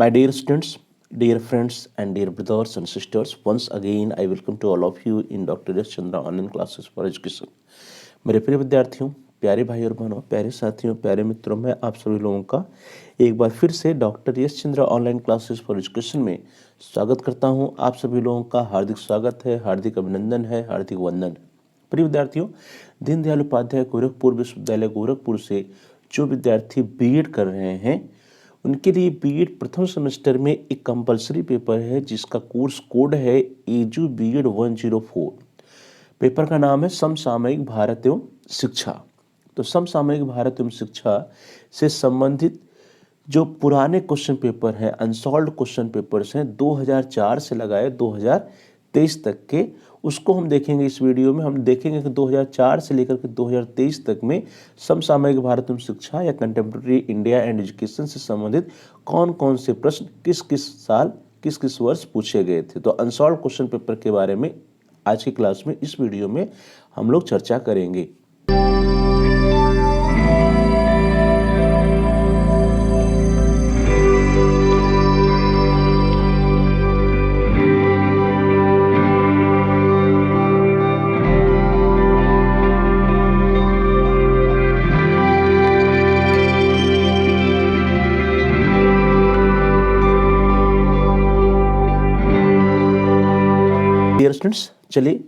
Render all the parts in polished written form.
My dear students, dear friends, and dear brothers and sisters, once again I welcome to all of you in Dr. S. Chandra online classes for education. मेरे प्रिय विद्यार्थियों, प्यारे भाई और बहनों, प्यारे साथियों, प्यारे मित्रों, मैं आप सभी लोगों का एक बार फिर से doctor S Chandra online classes for education में स्वागत करता हूं। आप सभी लोगों का हार्दिक स्वागत है, हार्दिक अभिनंदन है, हार्दिक वंदन। प्रिय विद्यार्थियों, दीनदयाल उपाध्याय गोरखपुर विश्वविद्यालय गोरखपुर से जो विद्यार्थी बीएड कर रहे हैं उनके लिए बीएड प्रथम सेमेस्टर में एक कंपलसरी पेपर है जिसका कोर्स कोड है एजू बीएड 104। पेपर का नाम है समसामयिक भारत एवं शिक्षा। तो समसामयिक भारत एवं शिक्षा से संबंधित जो पुराने क्वेश्चन पेपर हैं, अनसॉल्व्ड क्वेश्चन पेपर्स हैं 2004 से लगाए 2023 तक के, उसको हम देखेंगे। इस वीडियो में हम देखेंगे कि 2004 से लेकर के 2023 तक में समसामयिक भारत एवं शिक्षा या कंटेम्प्रेरी इंडिया एंड एजुकेशन से संबंधित कौन कौन से प्रश्न किस किस साल किस किस वर्ष पूछे गए थे। तो अनसॉल्व्ड क्वेश्चन पेपर के बारे में आज की क्लास में इस वीडियो में हम लोग चर्चा करेंगे। डियर स्टूडेंट्स, चलिए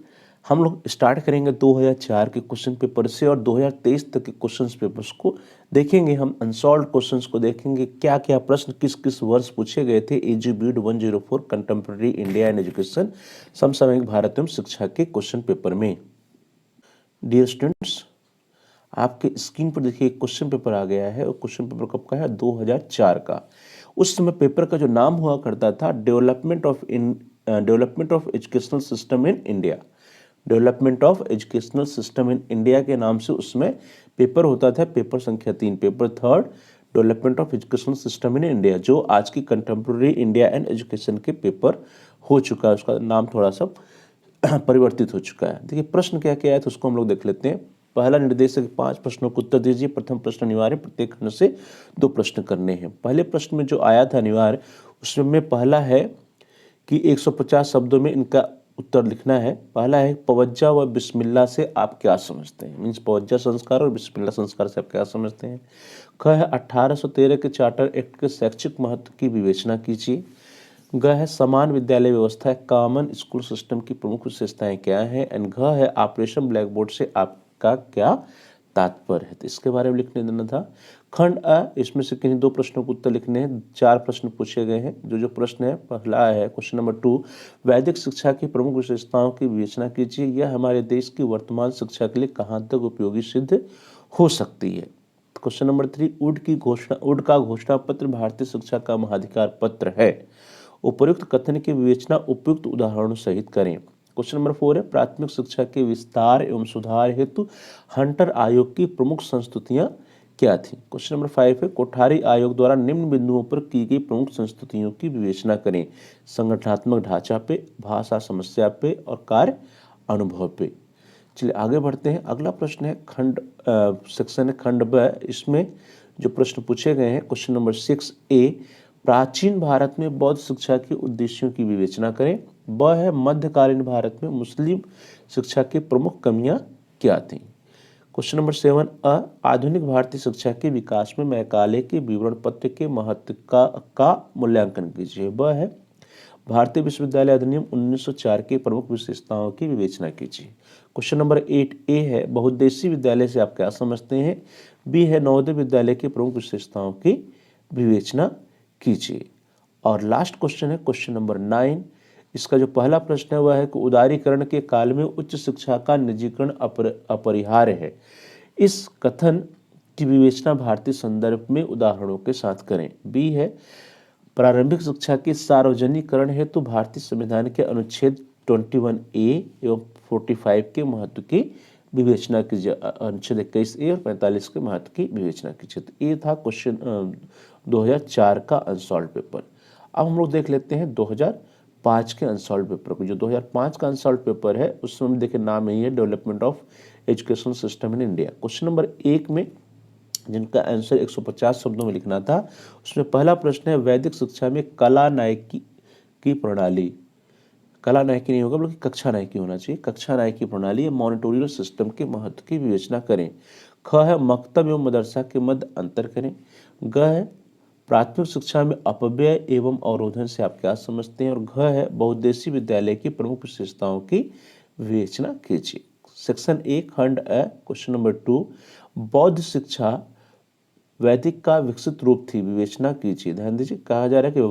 हम लोग स्टार्ट करेंगे 2004 के क्वेश्चन पेपर से और 2023 तक के क्वेश्चन पेपर्स को देखेंगे। हम अनसॉल्व्ड क्वेश्चंस को देखेंगे, क्या क्या प्रश्न किस किस वर्ष पूछे गए थे edu BEd 104 contemporary India and education समसामयिक भारत एवं शिक्षा के क्वेश्चन पेपर में। डियर स्टूडेंट्स, आपके स्क्रीन पर देखिए क्वेश्चन पेपर आ गया है और क्वेश्चन पेपर कब का है? 2004 का। उस समय पेपर का जो नाम हुआ करता था development of educational system in India. Development of educational system in India के नाम से उसमें पेपर होता था। पेपर संख्या 3, paper 3 development of educational system in India, जो आज की कंटेम्प्रेरी इंडिया एंड एजुकेशन के पेपर हो चुका है। उसका नाम थोड़ा सा परिवर्तित हो चुका है। देखिए प्रश्न क्या क्या है तो उसको हम लोग देख लेते हैं। पहला निर्देश है 5 प्रश्नों को उत्तर दीजिए। प्रथम प्रश्न अनिवार्य, प्रत्येक खंड से 2 प्रश्न करने हैं। पहले प्रश्न में जो आया था अनिवार्य, उसमें पहला है कि 150 शब्दों में इनका उत्तर लिखना है। पहला है पवज्जा व बिस्मिल्लाह से आप क्या समझते हैं। मीन्स पवज्जा संस्कार और बिस्मिल्लाह संस्कार से आप क्या समझते हैं। ख है 1813 के चार्टर एक्ट के शैक्षिक महत्व की विवेचना कीजिए। ग है समान विद्यालय व्यवस्था कॉमन स्कूल सिस्टम की प्रमुख विशेषताएं क्या हैं। एंड घ है ऑपरेशन ब्लैक बोर्ड से आपका क्या तात्पर्य है। तो इसके बारे में लिखने देना था। खंड अ, इसमें से किन्हीं 2 प्रश्नों को उत्तर लिखने हैं। 4 प्रश्न पूछे गए हैं। जो प्रश्न है, पहला है क्वेश्चन नंबर 2, वैदिक शिक्षा की प्रमुख विशेषताओं की विवेचना कीजिए। यह हमारे देश की वर्तमान शिक्षा के लिए कहाँ तक उपयोगी सिद्ध हो सकती है। क्वेश्चन नंबर 3, वुड का घोषणा पत्र भारतीय शिक्षा का महाधिकार पत्र है। उपयुक्त कथन की विवेचना उपयुक्त उदाहरणों सहित करें। क्वेश्चन नंबर 4 है प्राथमिक शिक्षा के विस्तार एवं सुधार हेतु हंटर आयोग की प्रमुख संस्तुतियां क्या थी। क्वेश्चन नंबर 5 है कोठारी आयोग द्वारा निम्न बिंदुओं पर की गई प्रमुख संस्तुतियों की विवेचना करें। संगठनात्मक ढांचा पे, भाषा समस्या पे और कार्य अनुभव पे। चलिए आगे बढ़ते हैं। अगला प्रश्न है सेक्शन है खंड ब। इसमें जो प्रश्न पूछे गए हैं, क्वेश्चन नंबर 6A, प्राचीन भारत में बौद्ध शिक्षा के उद्देश्यों की विवेचना करें। ब है मध्यकालीन भारत में मुस्लिम शिक्षा की प्रमुख कमियां क्या थीं। क्वेश्चन नंबर 7 आधुनिक भारतीय शिक्षा के विकास में मैकाले के विवरण पत्र के महत्व का मूल्यांकन कीजिए। ब है भारतीय विश्वविद्यालय अधिनियम 1904 की प्रमुख विशेषताओं की विवेचना कीजिए। क्वेश्चन नंबर 8A है बहुउद्देशीय विद्यालय से आप क्या समझते हैं। बी है नवोदय विद्यालय की प्रमुख विशेषताओं की विवेचना कीजिए। और लास्ट क्वेश्चन है क्वेश्चन नंबर 9। इसका जो पहला प्रश्न है वह है कि उदारीकरण के काल में उच्च शिक्षा का निजीकरण अपरिहार्य है। इस कथन की विवेचना भारतीय संदर्भ में उदाहरणों के साथ करें। बी है प्रारंभिक शिक्षा के सार्वजनिकरण हेतु भारतीय संविधान के अनुच्छेद 21A एवं 45 के महत्व की विवेचना कीजिए। अनुच्छेद 21A और 45 के महत्व की विवेचना कीजिए। तो ये था क्वेश्चन 2004 का अनसॉल्व पेपर। अब हम लोग देख लेते हैं 2005 के अनसॉल्व पेपर को। जो 2005 का अनसॉल्व पेपर है उसमें देखिए नाम यही है development of education system in India. Question number 1 में जिनका आंसर 150 शब्दों में लिखना था। उसमें पहला प्रश्न है, वैदिक शिक्षा में कला नायकी की प्रणाली, कला नायकी नहीं होगा बल्कि कक्षा नायकी होना चाहिए, कक्षा नायकी प्रणाली या मॉनिटोरियल सिस्टम के महत्व की विवेचना करें। ख है, मकतब एवं मदरसा के मध्य अंतर करें। ग है, प्राथमिक शिक्षा में अपव्यय एवं अवरोधन से आप क्या समझते हैं। और घ है, बहुउद्देशीय विद्यालय की प्रमुख विशेषताओं की विवेचना कीजिए। सेक्शन 1 खंड अ क्वेश्चन नंबर 2, बौद्ध शिक्षा वैदिक का विकसित रूप थी, विवेचना कीजिए। ध्यान दीजिए, कहा जा रहा है कि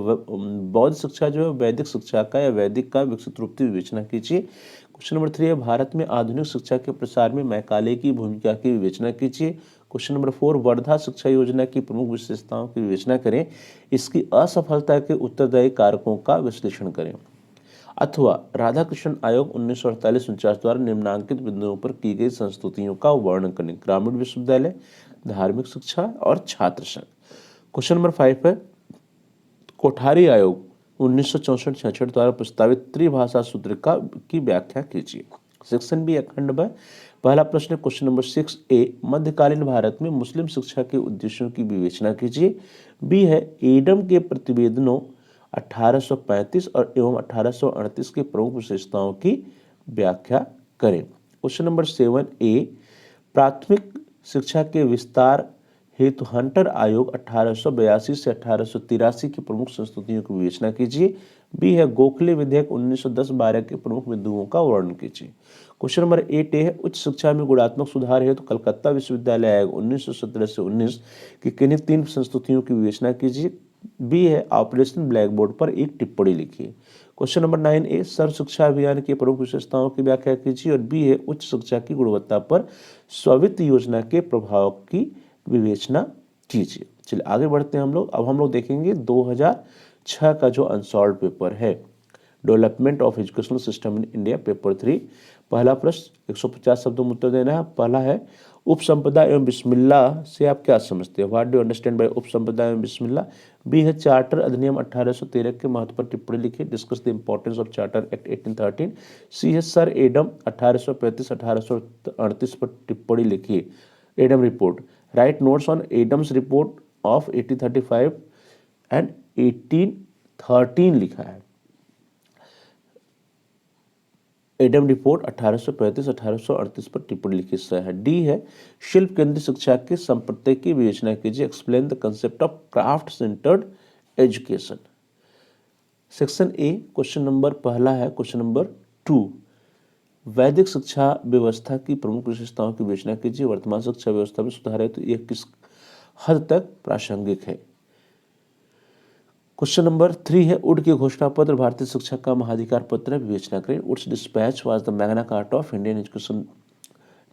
बौद्ध शिक्षा जो है वैदिक शिक्षा का या वैदिक का विकसित रूप थी, विवेचना कीजिए। क्वेश्चन नंबर 3 है, भारत में आधुनिक शिक्षा के प्रसार में मैकाले की भूमिका की विवेचना कीजिए। क्वेश्चन नंबर 4, वर्धा शिक्षा योजना की प्रमुख विशेषताओं की विवेचना करें, इसकी असफलता के उत्तरदायी कारकों का विश्लेषण करें। अथवा राधाकृष्ण आयोग 1948-49 द्वारा निम्नांकित बिंदुओं पर की गई संस्तुतियों का वर्णन करें, ग्रामीण विश्वविद्यालय, धार्मिक शिक्षा और छात्र संघ। क्वेश्चन नंबर 5 है, कोठारी आयोग 1964-66 द्वारा प्रस्तावित त्रिभाषा सूत्र की व्याख्या कीजिए। सेक्शन बी अखंड ब, पहला प्रश्न क्वेश्चन नंबर 6 ए, मध्यकालीन भारत में मुस्लिम शिक्षा के उद्देश्यों की विवेचना कीजिए। बी है, एडम के प्रतिवेदनों 1835 और एवं 1838 के प्रमुख विशेषताओं की व्याख्या करें। क्वेश्चन नंबर 7 ए, प्राथमिक शिक्षा के विस्तार हेतु हंटर आयोग 1882 से 1883 की प्रमुख संस्तुतियों की विवेचना कीजिए। बी है, गोखले विधेयक 1910-12 के प्रमुख बिंदुओं का वर्णन कीजिए। क्वेश्चन नंबर 8 है, उच्च शिक्षा में गुणात्मक सुधार हेतु कलकत्ता विश्वविद्यालय आयोग 1917 से 19 की किन्हीं 3 संस्तुतियों की विवेचना कीजिए। बी है, ऑपरेशन ब्लैक बोर्ड पर एक टिप्पणी लिखिए। क्वेश्चन नंबर 9 ए, सर्व शिक्षा अभियान की प्रमुख विशेषताओं की व्याख्या कीजिए। और बी है, उच्च शिक्षा की गुणवत्ता पर स्ववित्त योजना के प्रभाव की विवेचना कीजिए। चलिए आगे बढ़ते हैं हम लोग। अब हम लोग देखेंगे 2006 का जो अनसॉल्व पेपर है, development of educational system in India, paper 3। पहला प्रश्न 150 शब्दों में उत्तर देना है। पहला है, उपसंपदा एवं बिस्मिल्लाह से आप क्या समझते हैं, व्हाट डू अंडरस्टैंड बाय उपसंपदा एवं बिस्मिल्लाह। बी है, चार्टर अधिनियम 1813 के महत्व पर टिप्पणी लिखिए, discuss the importance of charter act 1813। C है, सर एडम 1835-1838 पर टिप्पणी लिखिए, Adam report, write notes on Adams report of 1835 and 1813 लिखा है। एडम रिपोर्ट 1835-1838 पर टिप्पणी लिखी है। डी है, शिल्प केंद्रित शिक्षा के संप्रत्यय की विवेचना कीजिए, explain the concept of craft centred education. Section A question number पहला है, क्वेश्चन नंबर 2, वैदिक शिक्षा व्यवस्था की प्रमुख विशेषताओं की विवेचना कीजिए, वर्तमान शिक्षा व्यवस्था में सुधार है तो यह किस हद तक प्रासंगिक है। क्वेश्चन नंबर 3 है, उड के घोषणा पत्र भारतीय शिक्षा का महाधिकार पत्र है, विवेचना करें। Wood's dispatch was the Magna Carta of Indian education,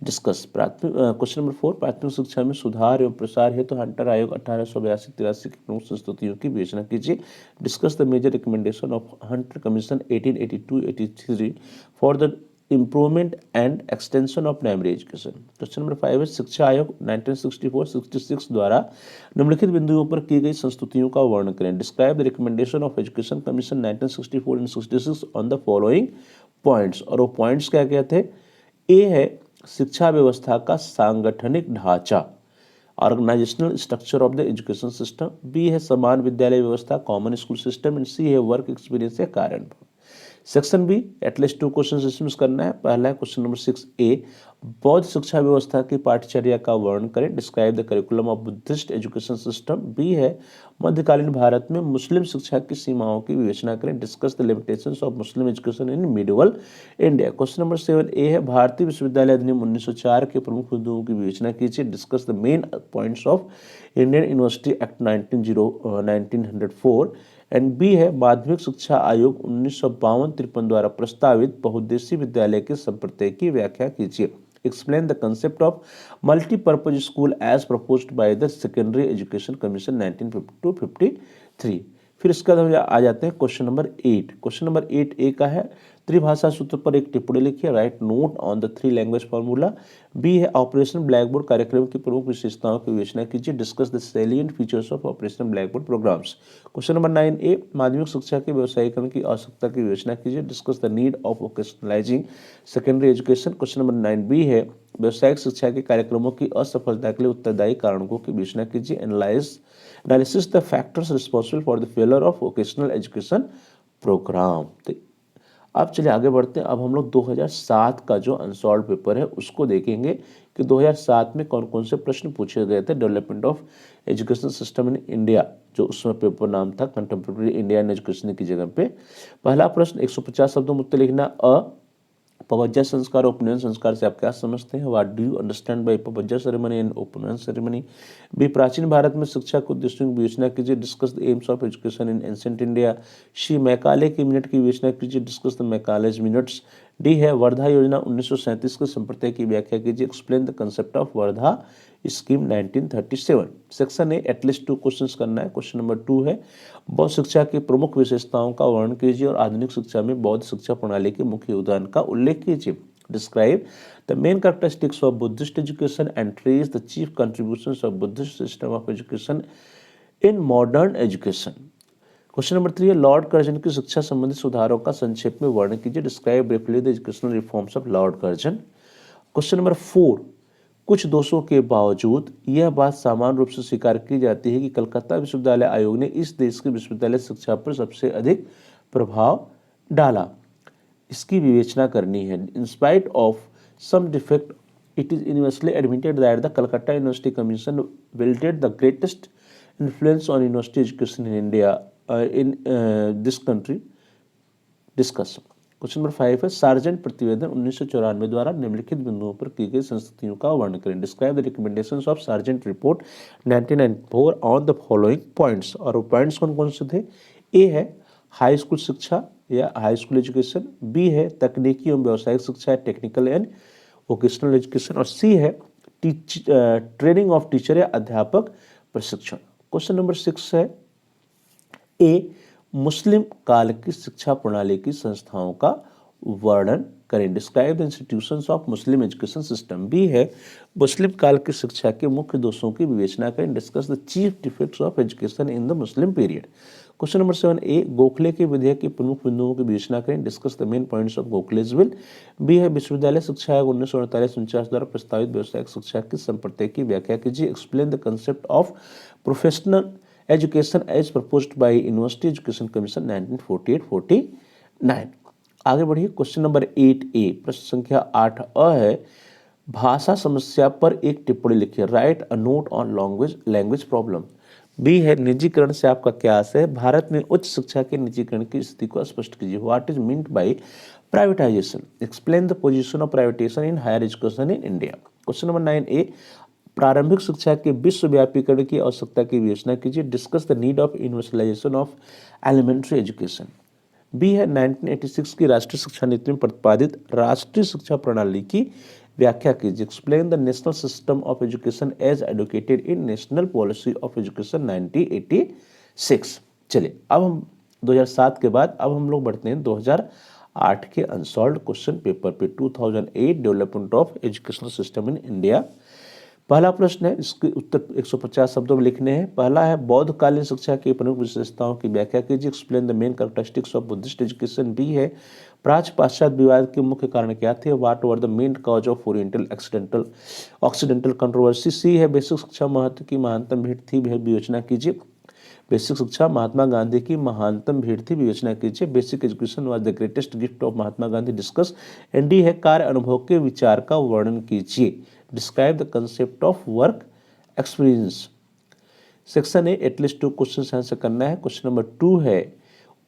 discuss. Question number 4, प्राथमिक शिक्षा में सुधार एवं प्रसार है तो हंटर आयोग 1882-83 की प्रमुख संस्तुतियों की विवेचना कीजिए, discuss the major recommendation of Hunter commission 1882-83 for the improvement and extension of primary education. Question number 5 है, शिक्षा आयोग 1964-66 द्वारा निम्नलिखित बिंदुओं पर की गई संस्तुतियों का वर्णन करें, describe the recommendation of education commission 1964 and 66 on the following points. और वो पॉइंट्स क्या क्या थे। ए है, शिक्षा व्यवस्था का सांगठनिक ढांचा, organizational structure of the education system. B है, समान विद्यालय व्यवस्था, common school system. And C है, वर्क एक्सपीरियंस या कार्य अनुभव। सेक्शन बी, एटलीस्ट 2 क्वेश्चन इसमें करना है। पहला है क्वेश्चन नंबर 6 ए, बौद्ध शिक्षा व्यवस्था की पाठचर्या का वर्णन करें, describe the curriculum of Buddhist education system. B है, मध्यकालीन भारत में मुस्लिम शिक्षा की सीमाओं की विवेचना करें, discuss the limitations of Muslim education in medieval India. Question number 7 ए है, भारतीय विश्वविद्यालय अधिनियम 1904 के प्रमुख बिंदुओं की विवेचना कीजिए, discuss the main points of Indian university act 1904। And B है, माध्यमिक शिक्षा आयोग 1952-53 द्वारा प्रस्तावित बहुउद्देशीय विद्यालय के संप्रत्यय की व्याख्या कीजिए, explain the concept of multipurpose school as proposed by the secondary education commission 1952-53। फिर इसके बाद हम आ जाते हैं question number 8। Question number 8A का है त्रिभाषा सूत्र पर एक टिप्पणी लिखिए, write note on the 3 language formula. B है ऑपरेशन ब्लैक बोर्ड कार्यक्रम की प्रमुख विशेषताओं की विवेचना कीजिए, discuss the salient features of operation blackboard programmes. Question number 9A माध्यमिक शिक्षा के व्यवसायीकरण की आवश्यकता की विवेचना कीजिए, discuss the need of vocationalising secondary education. Question number 9B है व्यवसायिक शिक्षा के कार्यक्रमों की असफलता के लिए उत्तरदायी कारणों की विवेचना कीजिए, analysis the factors responsible for the failure of vocational education programme. अब चलिए आगे बढ़ते हैं। अब हम लोग 2007 का जो अनसॉल्व पेपर है उसको देखेंगे कि 2007 में कौन कौन से प्रश्न पूछे गए थे। Development of education system in India जो उसमें पेपर नाम था, कंटेम्प्रेरी इंडियन एजुकेशन की जगह पे। पहला प्रश्न 150 शब्दों में उत्तर लिखना। पवज्जा संस्कार उपनयन संस्कार से आप क्या समझते हैं, what do you understand by pabbajja ceremony and Upanayana ceremony. B प्राचीन भारत में शिक्षा के उद्देश्यों की विवेचना कीजिए, discuss the aims of education in ancient India. C Macaulay की मिनट की विवेचना कीजिए, discuss the Macaulay's minutes. D है वर्धा योजना 1937 के संप्रदाय की व्याख्या कीजिए, explain the concept of Wardha scheme 1937। Section A at least 2 questions करना है। क्वेश्चन नंबर 2 है बौद्ध शिक्षा की प्रमुख विशेषताओं का वर्णन कीजिए और आधुनिक शिक्षा में बौद्ध शिक्षा प्रणाली के मुख्य योगदान का उल्लेख कीजिए। Describe the main characteristics of Buddhist education and trace the chief contributions of Buddhist system of education in modern education. Question number 3 है लॉर्ड कर्जन की शिक्षा संबंधी सुधारों का संक्षेप में वर्णन कीजिए, describe briefly the educational reforms of Lord Curzon. Question number 4 कुछ दोषों के बावजूद यह बात सामान्य रूप से स्वीकार की जाती है कि कलकत्ता विश्वविद्यालय आयोग ने इस देश की विश्वविद्यालय शिक्षा पर सबसे अधिक प्रभाव डाला, इसकी विवेचना करनी है। In spite of some defect it is universally admitted that the Calcutta university commission wielded the greatest influence on university education in India in this country. Discuss. Question number 5 है सार्जेंट प्रतिवेदन 1994 द्वारा निम्नलिखित बिंदुओं पर की गई संस्तुतियों का वर्णन करें, describe the recommendations of sergeant report 1994 on the following points. और वो पॉइंट्स कौन कौन से थे। ए है हाई स्कूल शिक्षा या हाई स्कूल एजुकेशन, बी है तकनीकी एवं व्यावसायिक शिक्षा टेक्निकल एंड वोकेशनल एजुकेशन, और सी है ट्रेनिंग ऑफ टीचर या अध्यापक प्रशिक्षण। क्वेश्चन नंबर 6 है ए मुस्लिम काल की शिक्षा प्रणाली की संस्थाओं का वर्णन करें, describe the institutions of Muslim education system. B है मुस्लिम काल की शिक्षा के मुख्य दोषों की विवेचना करें, discuss the chief defects of education in the Muslim period. Question number 7 A Gokhale के विधेयक के प्रमुख बिंदुओं की विवेचना करें, discuss the main points of Gokhale's bill. B है विश्वविद्यालय शिक्षा आयोग 1948-49 द्वारा प्रस्तावित व्यावसायिक शिक्षा की संप्रदाय की व्याख्या कीजिए, explain the concept of professional education as proposed by university education commission 1948-49। आगे बढ़िए क्वेश्चन नंबर 8A प्रश्न संख्या 8A है भाषा समस्या पर एक टिप्पणी लिखिए, write a note on language problem. B है निजीकरण से आपका क्या आशय है, भारत में उच्च शिक्षा के निजीकरण की स्थिति को स्पष्ट कीजिए, what is meant by privatization, explain the position of privatization in higher education in India. Question number 9A प्रारंभिक शिक्षा के विश्वव्यापीकरण की आवश्यकता की विवेचना कीजिए, discuss the need of universalization of elementary education. B है 1986 की राष्ट्रीय शिक्षा नीति में प्रतिपादित राष्ट्रीय शिक्षा प्रणाली की व्याख्या कीजिए, explain the national system of education as advocated in national policy of education 1986। चलिए अब हम 2007 के बाद अब हम लोग बढ़ते हैं 2008 के अनसॉल्व्ड क्वेश्चन पेपर पे, 2008 development of educational system in India. पहला प्रश्न है, इसके उत्तर 150 शब्दों में लिखने हैं। पहला है बौद्धकालीन शिक्षा की प्रमुख विशेषताओं की व्याख्या कीजिए, explain the main characteristics of Buddhist education. B है प्राच्य पाश्चात्य विवाद के मुख्य कारण क्या थे, what were the main cause of oriental occidental controversy. C है बेसिक शिक्षा महत्व की महानतम भेंट थी, विवेचना कीजिए, बेसिक शिक्षा महात्मा गांधी की महानतम भेंट थी, विवेचना कीजिए, basic education was the greatest gift of Mahatma Gandhi, discuss. And D है कार्य अनुभव के विचार का वर्णन कीजिए, describe the concept of work experience. Section A at least 2 question answer करना है। क्वेश्चन नंबर 2 है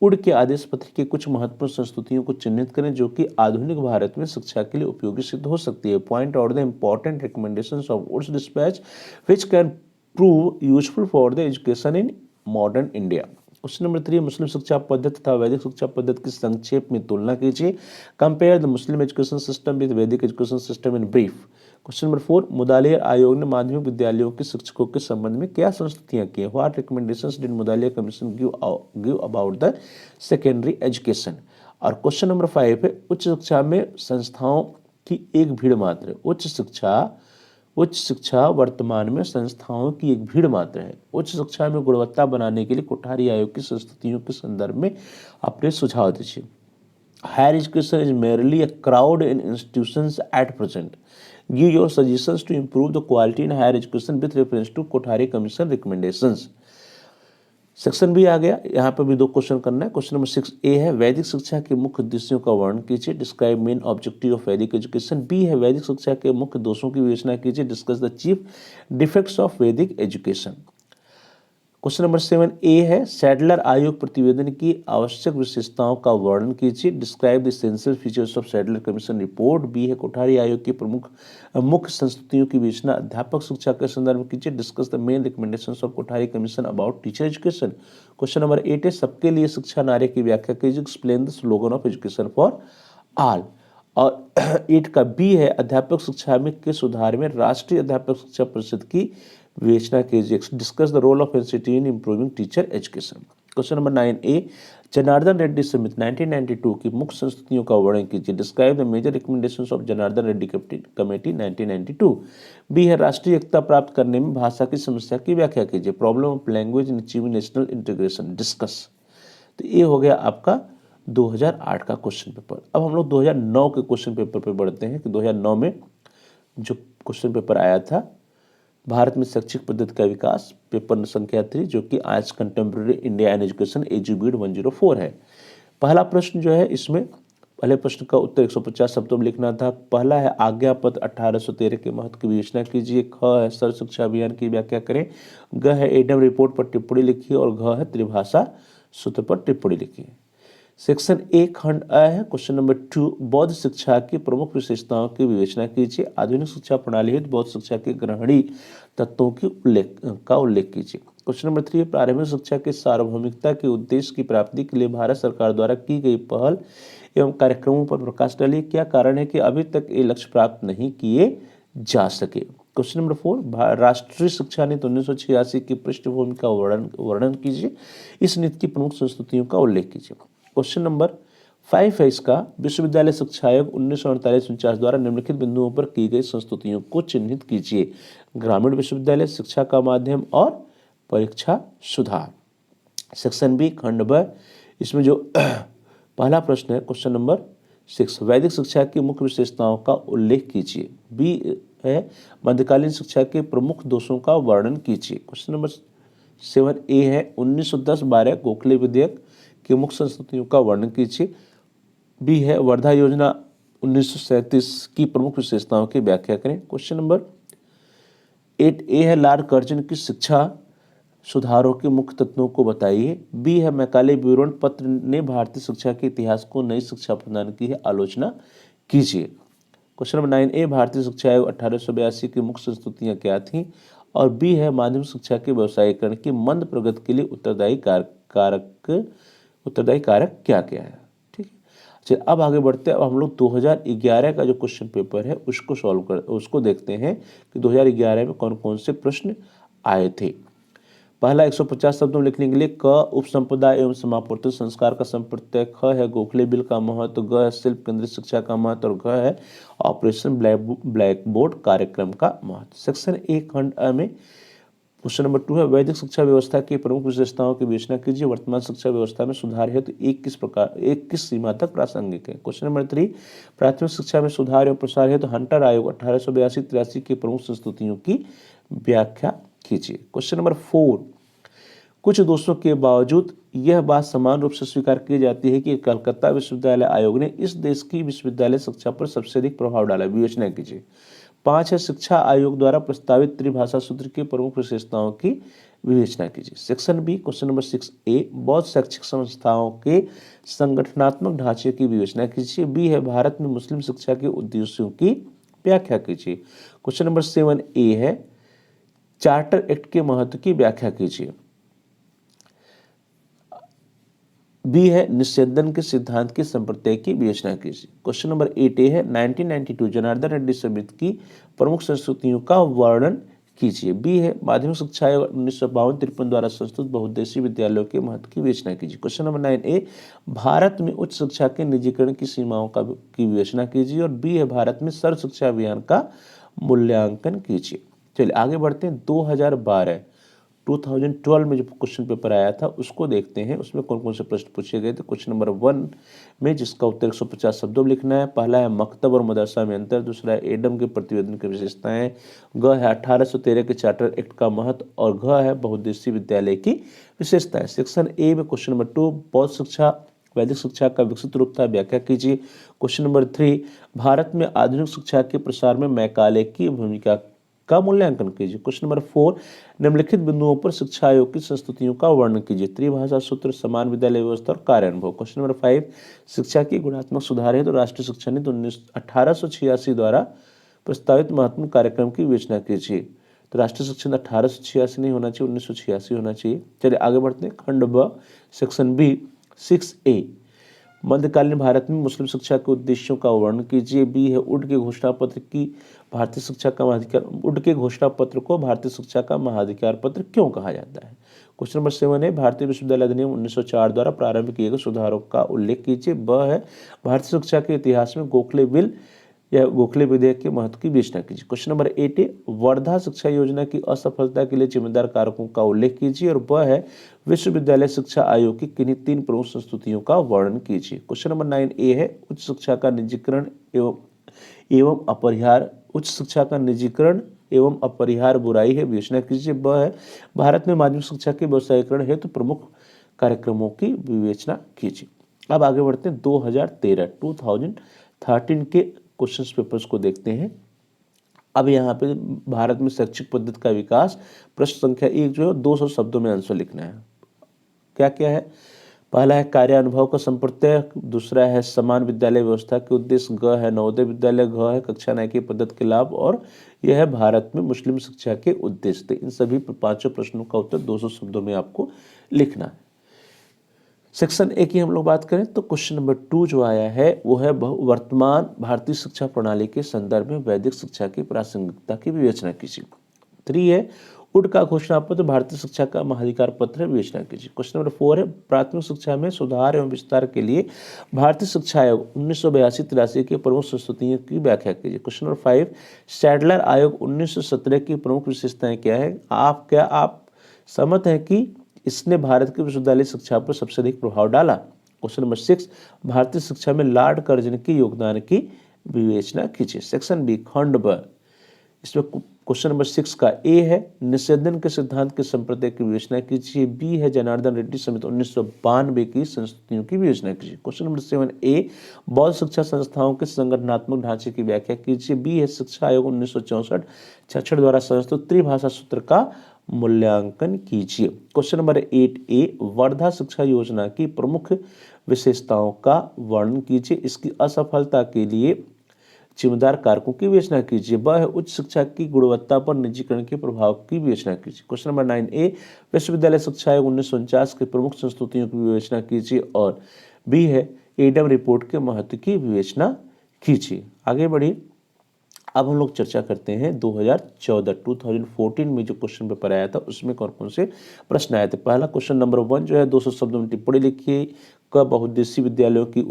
उड के आदेश पत्र की कुछ महत्वपूर्ण संस्तुतियों को चिन्हित करें जो कि आधुनिक भारत में शिक्षा के लिए उपयोगी सिद्ध हो सकती है, point out the important recommendations of Woods dispatch which can prove useful for the education in modern India. Question number 3 मुस्लिम शिक्षा पद्धति तथा वैदिक शिक्षा पद्धति की संक्षेप में तुलना कीजिए, compare the Muslim education system with Vedic education system in brief. Question number 4, Mudaliar आयोग ने माध्यमिक विद्यालयों के शिक्षकों के संबंध में क्या संस्तुतियां की? What recommendations did Mudaliar commission give about the secondary education? और क्वेश्चन नंबर 5 है, उच्च शिक्षा में संस्थाओं की एक भीड़ मात्र है। उच्च शिक्षा वर्तमान में संस्थाओं की एक भीड़ मात्र है। उच्च शिक्षा में गुणवत्ता बनाने के लिए कोठारी आयोग की संस्तुतियों के संदर्भ में अपने सुझाव दीजिए। Higher education is merely a crowd in institutions at present. Give your suggestions to improve the quality in higher education with reference to Kothari Commission recommendations. Section B आ गया, यहाँ पर भी 2 क्वेश्चन करना है। क्वेश्चन नंबर 6A है, वैदिक शिक्षा के मुख्य उद्देश्यों का वर्णन कीजिए। डिस्क्राइब मेन ऑब्जेक्टिव ऑफ वैदिक एजुकेशन। बी है, वैदिक शिक्षा के मुख्य दोषों की विवेचना कीजिए। Discuss the chief defects of वैदिक एजुकेशन। क्वेश्चन नंबर 7A है, सैडलर आयोग प्रतिवेदन की आवश्यक विशेषताओं का वर्णन कीजिए। Describe the essential features of Sadler commission report. B है, कोठारी आयोग की मुख्य संस्तुतियों की विवेचना अध्यापक शिक्षा के संदर्भ में कीजिए। Discuss the main recommendations of Kothari commission about teacher education. Question number 8 है, सबके लिए शिक्षा नारे की व्याख्या कीजिए। Explain the slogan of education for all. और 8 का बी है, अध्यापक शिक्षा में के सुधार में राष्ट्रीय अध्यापक शिक्षा परिषद की विवेचना कीजिए। Discuss the role of NCT in improving teacher education. Question number 9A, Janardan Reddy समिति 1992 की मुख्य संस्तुतियों का वर्णन कीजिए। Describe the major recommendations of Janardan Reddy committee 1992। B है, राष्ट्रीय एकता प्राप्त करने में भाषा की समस्या की व्याख्या कीजिए। Problem of language in achieving national integration. Discuss. तो ये हो गया आपका 2008 का क्वेश्चन पेपर। अब हम लोग 2009 के क्वेश्चन पेपर पे बढ़ते हैं कि 2009 में जो क्वेश्चन पेपर आया था, भारत में शैक्षिक पद्धति का विकास, पेपर संख्या 3, जो कि आज कंटेम्प्रेरी इंडिया एंड एजुकेशन एजुबीड 104 है। पहला प्रश्न जो है, इसमें पहले प्रश्न का उत्तर 150 शब्दों में लिखना था। पहला है, आज्ञा पत्र 1813 के महत्व की विवेचना कीजिए। ख है, सर्व शिक्षा अभियान की व्याख्या करें। ग है, एडम रिपोर्ट पर टिप्पणी लिखिए। और घ है, त्रिभाषा सूत्र पर टिप्पणी लिखिए। सेक्शन A खंड अ है, क्वेश्चन नंबर 2, बौद्ध शिक्षा की प्रमुख विशेषताओं की विवेचना कीजिए। आधुनिक शिक्षा प्रणाली हेतु बौद्ध शिक्षा के ग्रहणीय तत्वों की उल्लेख कीजिए। क्वेश्चन नंबर 3, प्रारंभिक शिक्षा के सार्वभौमिकता के उद्देश्य की प्राप्ति के लिए भारत सरकार द्वारा की गई पहल एवं कार्यक्रमों पर प्रकाश डालिए। क्या कारण है कि अभी तक ये लक्ष्य प्राप्त नहीं किए जा सके? क्वेश्चन नंबर 4, राष्ट्रीय शिक्षा नीति 1986 की पृष्ठभूमि का वर्णन कीजिए। इस नीति की प्रमुख संस्तुतियों का उल्लेख कीजिए। क्वेश्चन नंबर 5 है इसका, विश्वविद्यालय शिक्षा आयोग 1948-49 द्वारा निम्नलिखित बिंदुओं पर की गई संस्तुतियों को चिन्हित कीजिए। ग्रामीण विश्वविद्यालय शिक्षा का माध्यम और परीक्षा सुधार। सेक्शन बी खंड ब, इसमें जो पहला प्रश्न है क्वेश्चन नंबर 6, वैदिक शिक्षा की मुख्य विशेषताओं का उल्लेख कीजिए। बी है, मध्यकालीन शिक्षा के प्रमुख दोषों का वर्णन कीजिए। क्वेश्चन नंबर 7A है, 1910-12 गोखले विधेयक की मुख्य संस्तुतियों का वर्णन कीजिए। बी है, वर्धा योजना 1937 की प्रमुख विशेषताओं की व्याख्या करें। क्वेश्चन नंबर 8A है, लॉर्ड कर्जन की शिक्षा सुधारों के मुख्य तत्वों को बताइए। बी है, मैकाले विवरण पत्र ने भारतीय शिक्षा के इतिहास को नई शिक्षा प्रदान की है, आलोचना कीजिए। क्वेश्चन नंबर 9A, भारतीय शिक्षा आयोग 1882 की मुख्य संस्तुतियां क्या थीं? और बी है, माध्यमिक शिक्षा के व्यवसायीकरण की मंद प्रगति के लिए उत्तरदायी कारक क्या क्या है? ठीक है, चलिए अब आगे बढ़ते हैं। अब हम लोग 2011 का जो क्वेश्चन पेपर है उसको देखते हैं कि 2011 में कौन कौन से प्रश्न आए थे। पहला 150 शब्दों में लिखने के लिए, क उपसंपदा एवं समापूर्ति संस्कार का संप्रत्यय। ख है, गोखले बिल का महत्व। ग है, शिल्प केंद्रित शिक्षा का महत्व। और घ है, ऑपरेशन ब्लैक बोर्ड कार्यक्रम का महत्व। सेक्शन ए खंड अ में क्वेश्चन नंबर 2 है, वैदिक शिक्षा व्यवस्था की प्रमुख विशेषताओं की विवेचना कीजिए। वर्तमान शिक्षा व्यवस्था में सुधार हेतु एक किस सीमा तक प्रासंगिक है? क्वेश्चन नंबर 3, प्राथमिक शिक्षा में सुधार एवं प्रसार हेतु हंटर आयोग 1882-83 की प्रमुख संस्तुतियों की व्याख्या कीजिए। क्वेश्चन नंबर 4, कुछ दोषों के बावजूद यह बात समान रूप से स्वीकार की जाती है कि कलकत्ता विश्वविद्यालय आयोग ने इस देश की विश्वविद्यालय शिक्षा पर सबसे अधिक प्रभाव डाला। विवेचना कीजिए। 5 है, शिक्षा आयोग द्वारा प्रस्तावित त्रिभाषा सूत्र की प्रमुख विशेषताओं की विवेचना कीजिए। Section B question number 6A, बौद्ध शैक्षिक संस्थाओं के संगठनात्मक ढांचे की विवेचना कीजिए। बी है, भारत में मुस्लिम शिक्षा के उद्देश्यों की व्याख्या कीजिए। क्वेश्चन नंबर 7A है, चार्टर एक्ट के महत्व की व्याख्या कीजिए। बी है निस्यंदन के सिद्धांत की संप्रत्यय की विवेचना कीजिए। क्वेश्चन नंबर 8 है 1992 जनार्दन रेड्डी समिति की प्रमुख संस्तुतियों का वर्णन कीजिए। बी है माध्यमिक शिक्षा आयोग 1952-53 द्वारा संस्तुत बहुउद्देशीय विद्यालयों के महत्व की विवेचना कीजिए। क्वेश्चन नंबर 9 ए भारत में उच्च शिक्षा के निजीकरण की सीमाओं की विवेचना कीजिए। और बी है भारत में सर्व शिक्षा अभियान का मूल्यांकन कीजिए। चलिए आगे बढ़ते हैं। 2012 में जो क्वेश्चन पेपर आया था उसको देखते हैं, उसमें कौन कौन से प्रश्न पूछे गए थे। क्वेश्चन नंबर 1 में जिसका उत्तर 150 शब्दों में लिखना है। पहला है मकतब और मदरसा में अंतर, दूसरा है एडम के प्रतिवेदन की विशेषताएं, ग है 1813 के चार्टर एक्ट का महत्व, और घ है बहुउद्देशीय विद्यालय की विशेषताएं। सेक्शन ए में क्वेश्चन नंबर 2 बौद्ध शिक्षा वैदिक शिक्षा का विकसित रूप था, व्याख्या कीजिए। क्वेश्चन नंबर 3 भारत में आधुनिक शिक्षा के प्रसार में मैकाले की भूमिका का मूल्यांकन कीजिए। क्वेश्चन नंबर 4 निम्नलिखित बिंदुओं पर शिक्षा आयोग की संस्तुतियों का वर्णन कीजिए। त्रिभाषा सूत्र, समान विद्यालय व्यवस्था और कार्य अनुभव। क्वेश्चन नंबर 5 शिक्षा की गुणात्मक सुधार है तो राष्ट्रीय शिक्षा नीति 1886 द्वारा प्रस्तावित महत्वपूर्ण कार्यक्रम की विवेचना कीजिए। तो राष्ट्रीय शिक्षा नीति 1886 नहीं होना चाहिए, 1986 होना चाहिए। चलिए आगे बढ़ते हैं। खंड ब सेक्शन बी 6A मध्यकालीन भारत में मुस्लिम शिक्षा के उद्देश्यों का वर्णन कीजिए। बी है उड के घोषणा पत्र की भारतीय शिक्षा का महाधिकार उड के घोषणा पत्र को भारतीय शिक्षा का महाधिकार पत्र क्यों कहा जाता है। क्वेश्चन नंबर 7 है भारतीय विश्वविद्यालय अधिनियम 1904 द्वारा प्रारंभ किए गए सुधारों का उल्लेख कीजिए। ब है भारतीय शिक्षा के इतिहास में गोखले बिल या गोखले विधेयक के महत्व की विवेचना कीजिए। क्वेश्चन नंबर 8 है वर्धा शिक्षा योजना की असफलता के लिए जिम्मेदार कारकों का उल्लेख कीजिए। और ब है विश्वविद्यालय शिक्षा आयोग की किन्हीं 3 प्रमुख संस्तुतियों का वर्णन कीजिए। क्वेश्चन नंबर 9A है उच्च शिक्षा का निजीकरण एवं अपरिहार्य उच्च शिक्षा का निजीकरण एवं अपरिहार्य बुराई है, विवेचना कीजिए। ब है भारत में माध्यमिक शिक्षा के व्यवसायीकरण हेतु प्रमुख कार्यक्रमों की विवेचना कीजिए। अब आगे बढ़ते हैं 2013 के क्वेश्चन पेपर्स को देखते हैं। अब यहाँ पे भारत में शैक्षिक पद्धति का विकास, प्रश्न संख्या 1 जो है 200 शब्दों में आंसर लिखना है। क्या क्या है? पहला है कार्य अनुभव का संप्रत्यय, दूसरा है समान विद्यालय व्यवस्था के उद्देश्य, ग है नवोदय विद्यालय, घ है कक्षा नए की पद्धति के लाभ, और यह है भारत में मुस्लिम शिक्षा के उद्देश्य। तो इन सभी 5 प्रश्नों का उत्तर 200 शब्दों में आपको लिखना है। सेक्शन ए की हम लोग बात करें तो क्वेश्चन नंबर 2 जो आया है वो है वर्तमान भारतीय शिक्षा प्रणाली के संदर्भ में वैदिक शिक्षा की प्रासंगिकता की विवेचना कीजिए। 3 है उड का घोषणा पत्र भारतीय शिक्षा का महाधिकार पत्र, विवेचना कीजिए। क्वेश्चन नंबर 4 है प्राथमिक शिक्षा में सुधार एवं विस्तार के लिए भारतीय शिक्षा आयोग 1982-83 की प्रमुख संस्तुतियों की व्याख्या कीजिए। क्वेश्चन नंबर 5 सैडलर आयोग 1917 की प्रमुख विशेषताएं क्या है। क्या आप सहमत हैं कि इसने भारत की विश्वविद्यालय शिक्षा पर सबसे अधिक प्रभाव डाला। क्वेश्चन नंबर 6 भारतीय शिक्षा में लॉर्ड कर्जन के योगदान की विवेचना कीजिए। सेक्शन बी खंड ब इसमें क्वेश्चन नंबर 6 का ए है निस्यंदन के सिद्धांत के संप्रत्यय की विवेचना कीजिए। बी है जनार्दन रेड्डी समिति 1992 की संस्तुतियों की विवेचना कीजिए। क्वेश्चन नंबर 7 ए बौद्ध शिक्षा संस्थाओं के संगठनात्मक ढांचे की व्याख्या कीजिए। बी है शिक्षा आयोग 1964-66 द्वारा संस्तुत त्रिभाषा सूत्र का मूल्यांकन कीजिए। क्वेश्चन नंबर 8A वर्धा शिक्षा योजना की प्रमुख विशेषताओं का वर्णन कीजिए। इसकी असफलता के लिए जिम्मेदार कारकों की विवेचना कीजिए। ब है उच्च शिक्षा की गुणवत्ता पर निजीकरण के प्रभाव की विवेचना कीजिए। क्वेश्चन नंबर 9A विश्वविद्यालय शिक्षा आयोग 1949 के प्रमुख संस्तुतियों की विवेचना कीजिए। और बी है एडम रिपोर्ट के महत्व की विवेचना कीजिए। आगे बढ़िए। अब हम लोग चर्चा करते हैं 2014 में जो क्वेश्चन पेपर आया था उसमें कौन कौन से प्रश्न आए थे। पहला क्वेश्चन नंबर 1 जो है 200 शब्दों में टिप्पणी लिखिए। क बहुउद्देशीय विद्यालयों के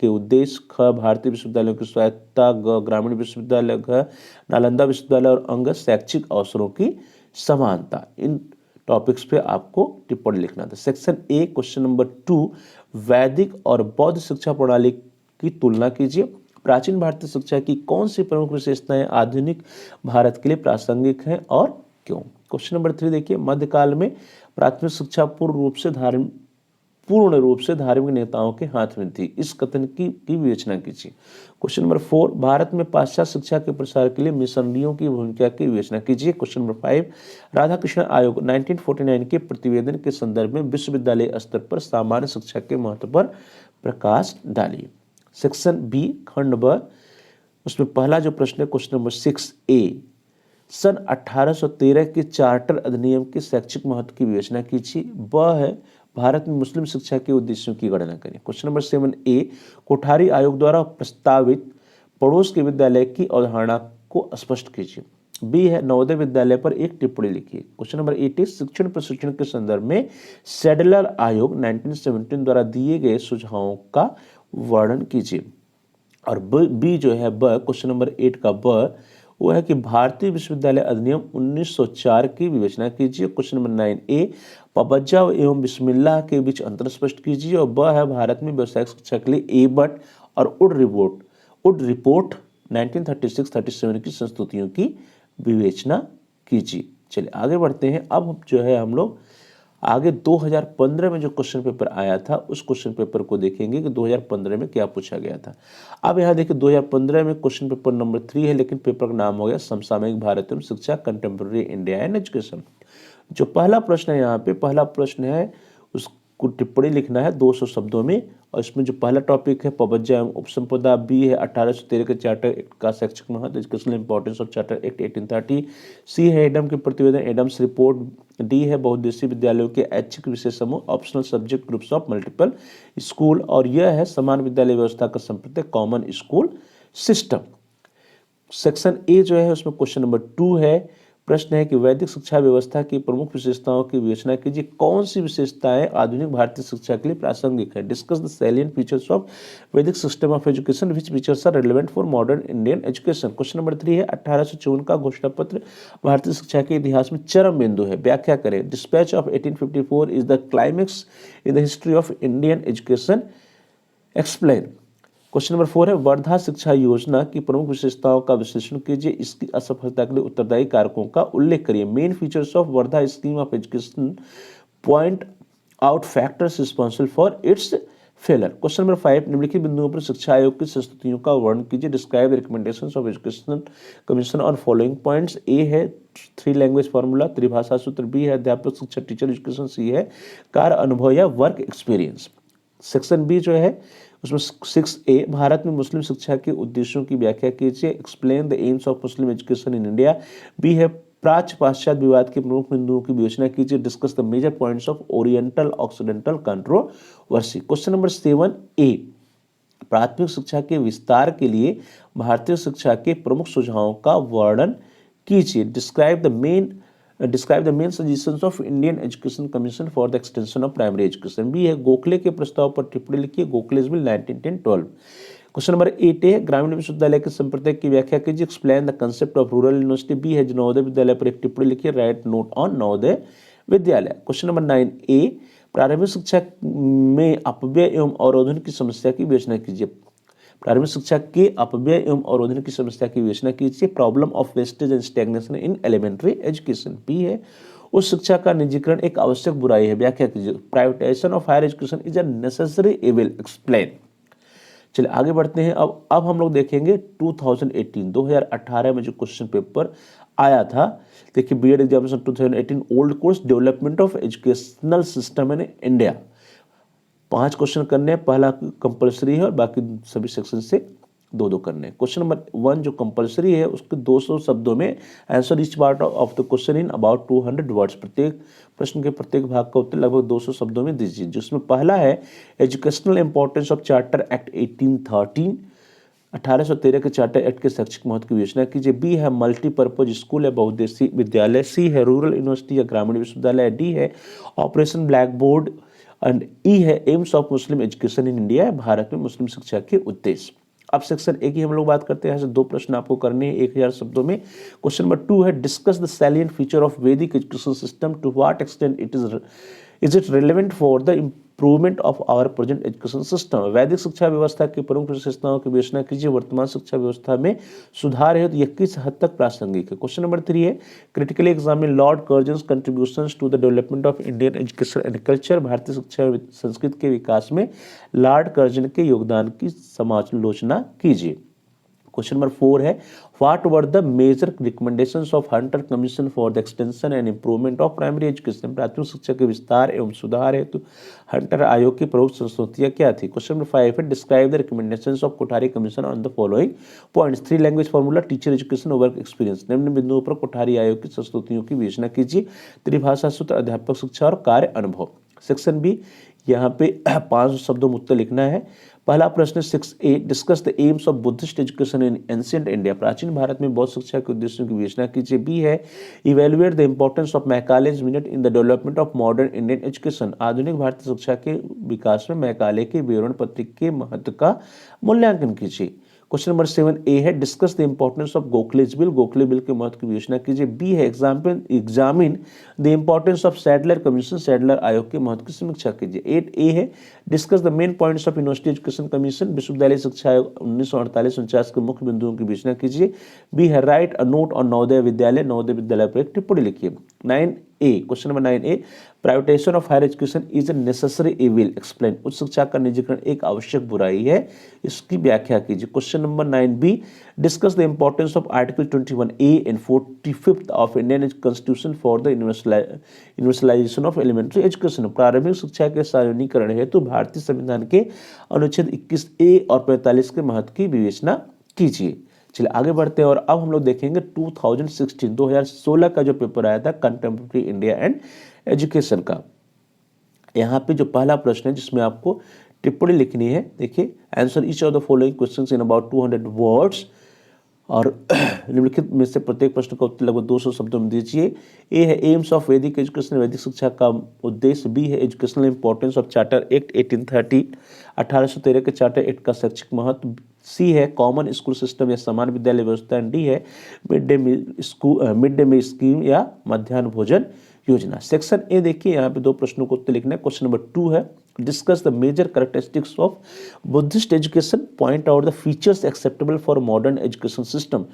उद्देश्य, ख भारतीय विश्वविद्यालयों की स्वायत्तता, ग ग्रामीण विश्वविद्यालय, घ नालंदा विश्वविद्यालय, और अंग शैक्षिक अवसरों की समानता। इन टॉपिक्स पे आपको टिप्पणी लिखना था। सेक्शन ए क्वेश्चन नंबर 2 वैदिक और बौद्ध शिक्षा प्रणाली की तुलना कीजिए। प्राचीन भारतीय शिक्षा की कौन सी प्रमुख विशेषताएं आधुनिक भारत के लिए प्रासंगिक हैं और क्यों। क्वेश्चन नंबर 3 देखिए मध्यकाल में प्राथमिक शिक्षा पूर्ण रूप से धार्मिक नेताओं के हाथ में थी, इस कथन की विवेचना कीजिए। क्वेश्चन नंबर 4 भारत में पाश्चात्य शिक्षा के प्रसार के लिए मिशनरियों की भूमिका की विवेचना कीजिए। क्वेश्चन नंबर 5 राधाकृष्ण आयोग 1949 के प्रतिवेदन के संदर्भ में विश्वविद्यालय स्तर पर सामान्य शिक्षा के महत्व पर प्रकाश डालिए। सेक्शन बी खंड ब उसमें पहला जो प्रश्न है क्वेश्चन नंबर 6A सन 1813 के चार्टर अधिनियम के शैक्षिक महत्व की विवेचना कीजिए। ब है भारत में मुस्लिम शिक्षा के उद्देश्यों की गणना करें। क्वेश्चन नंबर 7A, कोठारी आयोग द्वारा प्रस्तावित पड़ोस के विद्यालय की अवधारणा को स्पष्ट कीजिए। बी है, नवोदय विद्यालय पर एक टिप्पणी लिखिए। क्वेश्चन नंबर 8 है, शिक्षण प्रशिक्षण के संदर्भ में सैडलर आयोग 1917 द्वारा दिए गए सुझावों का वर्णन कीजिए। और बी जो है क्वेश्चन नंबर 8 का वो है कि भारतीय विश्वविद्यालय अधिनियम 1904 की विवेचना कीजिए। क्वेश्चन नंबर 9A, पबज्जा एवं बिस्मिल्लाह के बीच अंतर स्पष्ट कीजिए। और है, भारत में व्यावसायिक शिक्षा के लिए एबट और उड रिपोर्ट 1936-37 की संस्तुतियों की विवेचना कीजिए। चलिए आगे बढ़ते हैं। अब जो है हम लोग आगे 2015 में जो क्वेश्चन पेपर आया था उस क्वेश्चन पेपर को देखेंगे कि 2015 में क्या पूछा गया था। अब यहाँ देखिए 2015 में क्वेश्चन पेपर नंबर 3 है, लेकिन पेपर का नाम हो गया समसामयिक भारत एवं शिक्षा, कंटेम्प्रेरी इंडिया एंड एजुकेशन। जो पहला प्रश्न है, यहाँ पे पहला प्रश्न है, उसको टिप्पणी लिखना है 200 शब्दों में। और इसमें जो पहला टॉपिक है पबज्जा एवं उपसंपदा। बी है 1813 के चार्टर एक्ट का शैक्षिक महत्व, educational importance of charter act 1830। सी है एडम के प्रतिवेदन, एडम्स रिपोर्ट। डी है बहुउद्देशीय विद्यालयों के ऐच्छिक विषय समूह, optional subject groups of multiple school. और यह है समान विद्यालय व्यवस्था का संप्रदाय, common school system. Section A जो है उसमें क्वेश्चन नंबर 2 है। प्रश्न है कि वैदिक शिक्षा व्यवस्था की प्रमुख विशेषताओं की विवेचना कीजिए। कौन सी विशेषताएं आधुनिक भारतीय शिक्षा के लिए प्रासंगिक है? Discuss the salient features of Vedic system of education which features are relevant for modern Indian education. Question number 3 है 1854 का घोषणा पत्र भारतीय शिक्षा के इतिहास में चरम बिंदु है, व्याख्या करें। Dispatch of 1854 is the climax in the history of Indian education, explain. Question number 4 है वर्धा शिक्षा योजना की प्रमुख विशेषताओं का विश्लेषण कीजिए। इसकी असफलता के लिए उत्तरदायी कारकों का उल्लेख करिए। Main features of Wardha scheme of education, point out factors responsible for its failure. Question number 5 निम्नलिखित बिंदुओं पर शिक्षा आयोग की संस्तुतियों का वर्णन कीजिए। Describe the recommendations of education commission on following points. A है 3 लैंग्वेज फार्मूला, त्रिभाषा सूत्र। बी है अध्यापक शिक्षा, टीचर एजुकेशन। सी है कार्य अनुभव या वर्क एक्सपीरियंस। सेक्शन बी जो है उसमें 6A भारत में मुस्लिम शिक्षा के उद्देश्यों की व्याख्या कीजिए। Explain the aims of Muslim education in India. B है प्राच्य पाश्चात्य विवाद के प्रमुख बिंदुओं की विवेचना कीजिए। Discuss the major points of oriental occidental controversy. Question number 7A प्राथमिक शिक्षा के विस्तार के लिए भारतीय शिक्षा के प्रमुख सुझावों का वर्णन कीजिए। Describe the main suggestions of Indian education commission for the extension of primary education. B है गोखले के प्रस्ताव पर टिप्पणी लिखिए। गोखलेज बिल 1910-12। क्वेश्चन नंबर 8 है ग्रामीण विश्वविद्यालय के संप्रदाय की व्याख्या कीजिए। Explain the concept of rural university. B है नवोदय विद्यालय पर एक टिप्पणी लिखिए। राइट नोट ऑन नवोदय विद्यालय। क्वेश्चन नंबर 9A प्रारंभिक शिक्षा में अपव्यय एवं अवरोधन की समस्या की विवेचना कीजिए। प्रारंभिक शिक्षा के अपव्यय एवं अवरोधन की समस्या की विवेचना कीजिए। Problem of wastage and stagnation in elementary education. B है उस शिक्षा का निजीकरण एक आवश्यक बुराई है, व्याख्या कीजिए। Privatisation of higher education is a necessary evil, explain. चलिए आगे बढ़ते हैं। अब हम लोग देखेंगे 2018 में जो क्वेश्चन पेपर आया था। देखिए BEd examination 2018 old course development of educational system in India. 5 question करने हैं, पहला कंपलसरी है और बाकी सभी सेक्शन से 2-2 करने हैं। क्वेश्चन नंबर 1 जो कंपलसरी है उसके 200 शब्दों में answer each part of the question in about 200 words. प्रत्येक प्रश्न के प्रत्येक भाग का उत्तर लगभग 200 शब्दों में दीजिए। जिसमें पहला है educational importance of charter act 1813, 1813 के चार्टर एक्ट के शैक्षिक महत्व की विवेचना कीजिए। बी है मल्टीपर्पज स्कूल या बहुउद्देशीय विद्यालय। सी है रूरल यूनिवर्सिटी या ग्रामीण विश्वविद्यालय। डी है ऑपरेशन ब्लैक बोर्ड एंड ई है AIIMS of Muslim education in India, भारत में मुस्लिम शिक्षा के उद्देश्य। अब सेक्शन ए की हम लोग बात करते हैं। यहाँ से 2 प्रश्न आपको करने हैं 1000 शब्दों में। क्वेश्चन नंबर 2 है discuss the salient feature of वैदिक education system, to what extent is it relevant for the improvement of our present education system. वैदिक शिक्षा व्यवस्था की प्रमुख विशेषताओं की विवेचना कीजिए। वर्तमान शिक्षा व्यवस्था में सुधार है तो यह किस हद तक प्रासंगिक है। क्वेश्चन नंबर 3 है critically examine lord Curzon's contributions to the development of Indian education and culture. भारतीय शिक्षा संस्कृति के विकास में लॉर्ड कर्जन के योगदान की समालोचना कीजिए। क्वेश्चन नंबर 4 है what were the major recommendations of Hunter commission for the extension and improvement of primary education. प्राथमिक शिक्षा के विस्तार एवं सुधार हेतु हंटर आयोग की प्रमुख संस्तुतियां क्या थी। क्वेश्चन नंबर 5 है describe the recommendations of Kothari commission on the following points. 3 language formula, teacher education और वर्क एक्सपीरियंस। निम्न बिंदुओं पर कोठारी आयोग की संस्तुतियों की विवेचना कीजिए। त्रिभाषा सूत्र, अध्यापक शिक्षा और कार्य अनुभव। सेक्शन बी, यहाँ पे 500 शब्दों में उत्तर लिखना है। पहला प्रश्न 6A, discuss the aims of Buddhist education in ancient India, प्राचीन भारत में बौद्ध शिक्षा के उद्देश्यों की विवेचना कीजिए। बी है evaluate the importance of Macaulay's minute in the development of modern Indian education, आधुनिक भारतीय शिक्षा के विकास में मैकाले के विवरण पत्र के महत्व का मूल्यांकन कीजिए। क्वेश्चन नंबर 7A है discuss the importance of Gokhale's bill, Gokhale bill के महत्व की विवेचना कीजिए। बी है examine the importance of Sadler commission, Sadler आयोग के महत्व की समीक्षा कीजिए। 8A है discuss the main points of university education commission, विश्वविद्यालय शिक्षा आयोग 1948-49 के मुख्य बिंदुओं की विवेचना कीजिए। बी है write a note on Navodaya Vidyalaya, Navodaya Vidyalaya पर एक टिप्पणी लिखिए। 9A, question number 9A, privatisation of higher education is a necessary evil, explain, उच्च शिक्षा का निजीकरण एक आवश्यक बुराई है, इसकी व्याख्या कीजिए। Question number 9B, discuss the importance of article 21A and 45 of Indian constitution for the universalisation of elementary education, प्रारंभिक शिक्षा के सार्वजनिकरण हेतु भारतीय संविधान के अनुच्छेद 21A और 45 के महत्व की विवेचना कीजिए। चलिए आगे बढ़ते हैं और अब हम लोग देखेंगे 2016 का जो पेपर आया था कंटेम्प्रेरी इंडिया एंड एजुकेशन का। यहाँ पे जो पहला प्रश्न है जिसमें आपको टिप्पणी लिखनी है, देखिए, answer each of the following questions in about 200 words, और निम्नलिखित में से प्रत्येक प्रश्न का उत्तर लगभग 200 शब्दों में दीजिए। ए है एम्स ऑफ वैदिक एजुकेशन, वैदिक शिक्षा का उद्देश्य। बी है educational importance of charter act 1830, 1813 के चार्टर एक्ट का शैक्षिक महत्व। सी है कॉमन स्कूल सिस्टम या समान विद्यालय व्यवस्था। डी है मिड डे मील स्कीम या मध्याह्न भोजन योजना। सेक्शन ए देखिए, यहाँ पे 2 प्रश्नों को उत्तर लिखना है। क्वेश्चन नंबर 2 है discuss the major characteristics of Buddhist education, point out the features acceptable for modern education system,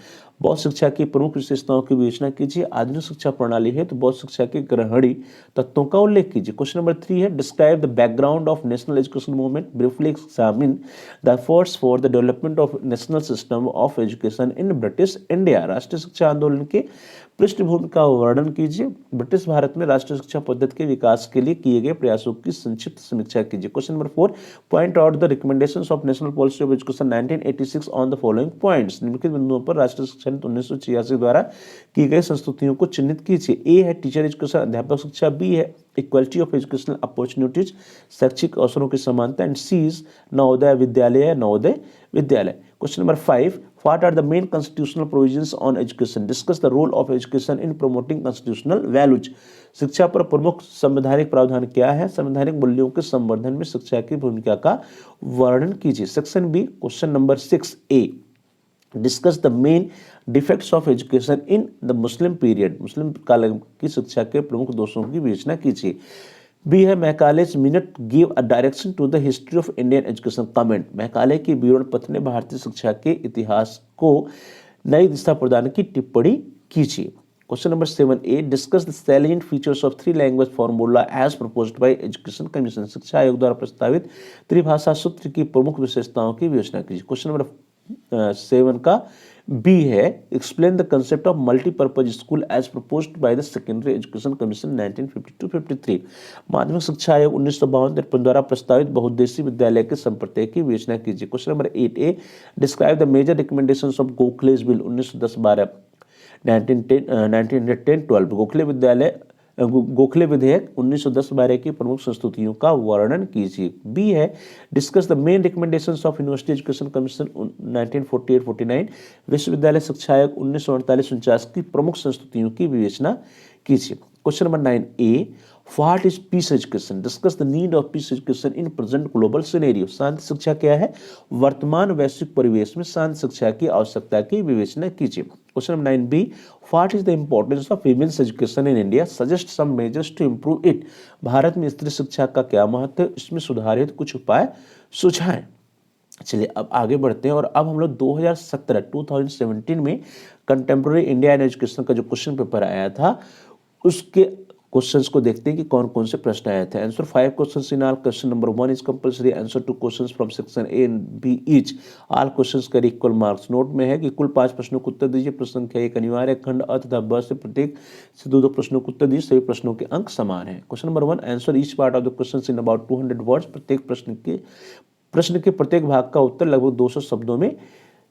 बौद्ध शिक्षा की प्रमुख विशेषताओं की विवेचना कीजिए। आधुनिक शिक्षा प्रणाली है तो बौद्ध शिक्षा के ग्रहणी तत्वों का उल्लेख कीजिए। क्वेश्चन नंबर 3 है describe the background of national education movement, briefly examine the efforts for the development of national system of education in British India, राष्ट्रीय शिक्षा आंदोलन के पृष्ठभूमि का वर्णन कीजिए। ब्रिटिश भारत में राष्ट्रीय शिक्षा पद्धति के विकास के लिए किए गए प्रयासों की संक्षिप्त समीक्षा कीजिए। Question number 4, point out the recommendations of national policy of education 1986 on the following points, निम्नलिखित बिंदुओं पर राष्ट्रीय शिक्षा नीति 1986 द्वारा की गई संस्तुतियों को चिन्हित कीजिए। ए है टीचर एजुकेशन, अध्यापक शिक्षा। बी है इक्वलिटी ऑफ एजुकेशनल अपॉर्चुनिटीज, शैक्षिक अवसरों की समानता। And C is Navodaya Vidyalaya या Navodaya Vidyalaya. Question number 5, what are the main constitutional provisions on education, discuss the role of education in promoting constitutional values, शिक्षा पर प्रमुख संवैधानिक प्रावधान क्या है, संवैधानिक मूल्यों के संवर्धन में शिक्षा की भूमिका का वर्णन कीजिए। Section B, question number 6A, discuss the main defects of education in the Muslim period, मुस्लिम काल की शिक्षा के प्रमुख दोषों की विवेचना कीजिए। बी है Macaulay's minute give a direction to the history of Indian education, comment, Macaulay की विवरण पत्र ने भारतीय शिक्षा के इतिहास को नई दिशा प्रदान की टिप्पणी कीजिए। Question number 7A, discuss the salient features of 3 language formula as proposed by education commission, शिक्षा आयोग द्वारा प्रस्तावित त्रिभाषा सूत्र की प्रमुख विशेषताओं की विवेचना कीजिए। क्वेश्चन नंबर 7 का बी है explain the concept of multipurpose school as proposed by the secondary education commission 1952-53, माध्यमिक शिक्षा आयोग 1952 द्वारा प्रस्तावित बहुउद्देशीय विद्यालय के संप्रत्यय की विवेचना कीजिए। Question number 8A, describe the major recommendations of Gokhale's bill 1910-12 1910-12, Gokhale विधेयक 1910-12 की प्रमुख संस्तुतियों का वर्णन कीजिए। बी है discuss the main recommendations of university education commission 1948-49, विश्वविद्यालय शिक्षा आयोग 1948-49 की प्रमुख संस्तुतियों की विवेचना कीजिए। Question number 9A, what is peace education, discuss the need of peace education in present global scenario, शांति शिक्षा क्या है, वर्तमान वैश्विक परिवेश में शांति शिक्षा की आवश्यकता की विवेचना कीजिए। Question number 9B, what is the importance of women's education in India, suggest some measures to improve it, भारत में स्त्री शिक्षा का क्या महत्व है, इसमें सुधार हेतु कुछ उपाय सुझाएं। चलिए अब आगे बढ़ते हैं और अब हम लोग 2017 में कंटेम्प्रेरी इंडिया एंड एजुकेशन का जो क्वेश्चन पेपर आया था उसके क्वेश्चंस को देखते हैं कि कौन कौन से प्रश्न आए थे। Answer 5 questions in all, question number 1 is compulsory, answer 2 questions from section A and B each, all questions carry equal marks. Note में है कि कुल 5 प्रश्नों को उत्तर दीजिए, प्रश्न संख्या 1 अनिवार्य, खंड अ तथा ब से प्रत्येक से 2-2 प्रश्नों को उत्तर दीजिए, सभी प्रश्नों के अंक समान है। Question number 1, answer each part of the questions in about 200 words, प्रत्येक प्रश्न के प्रत्येक भाग का उत्तर लगभग 200 शब्दों में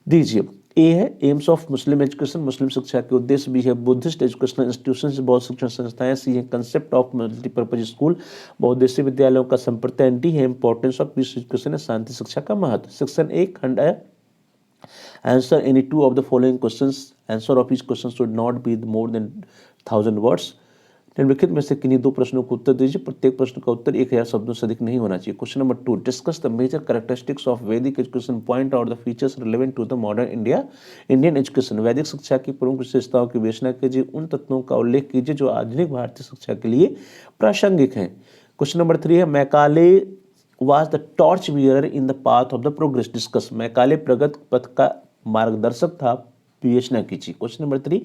दीजिए। ए है एम्स ऑफ मुस्लिम एजुकेशन, मुस्लिम शिक्षा के उद्देश्य। बी है बुद्धिस्ट एजुकेशनल इंस्टीट्यूशंस, बौद्ध शिक्षण संस्थाएं। सी है कंसेप्ट ऑफ मल्टीपर्पज स्कूल, बहुउद्देशीय विद्यालयों का संप्रदाय। डी है इंपॉर्टेंस ऑफ पीस एजुकेशन, शांति शिक्षा का महत्व। सेक्शन ए खंड है answer any two of the following questions, answer of each question should not be more than 1000 words. निम्नलिखित में से किन्हीं दो प्रश्नों को उत्तर दीजिए, प्रत्येक प्रश्न का उत्तर 1000 शब्दों से अधिक नहीं होना चाहिए। Question number 2, discuss the major characteristics of वैदिक education, point out the features relevant to the modern Indian education. वैदिक शिक्षा की प्रमुख विशेषताओं की विवेचना कीजिए, उन तत्वों का उल्लेख कीजिए जो आधुनिक भारतीय शिक्षा के लिए प्रासंगिक हैं। क्वेश्चन नंबर 3 है Macaulay was the torch bearer in the path of the progress, discuss. Macaulay प्रगति पथ का मार्गदर्शक था, विवेचना कीजिए। Question number 3,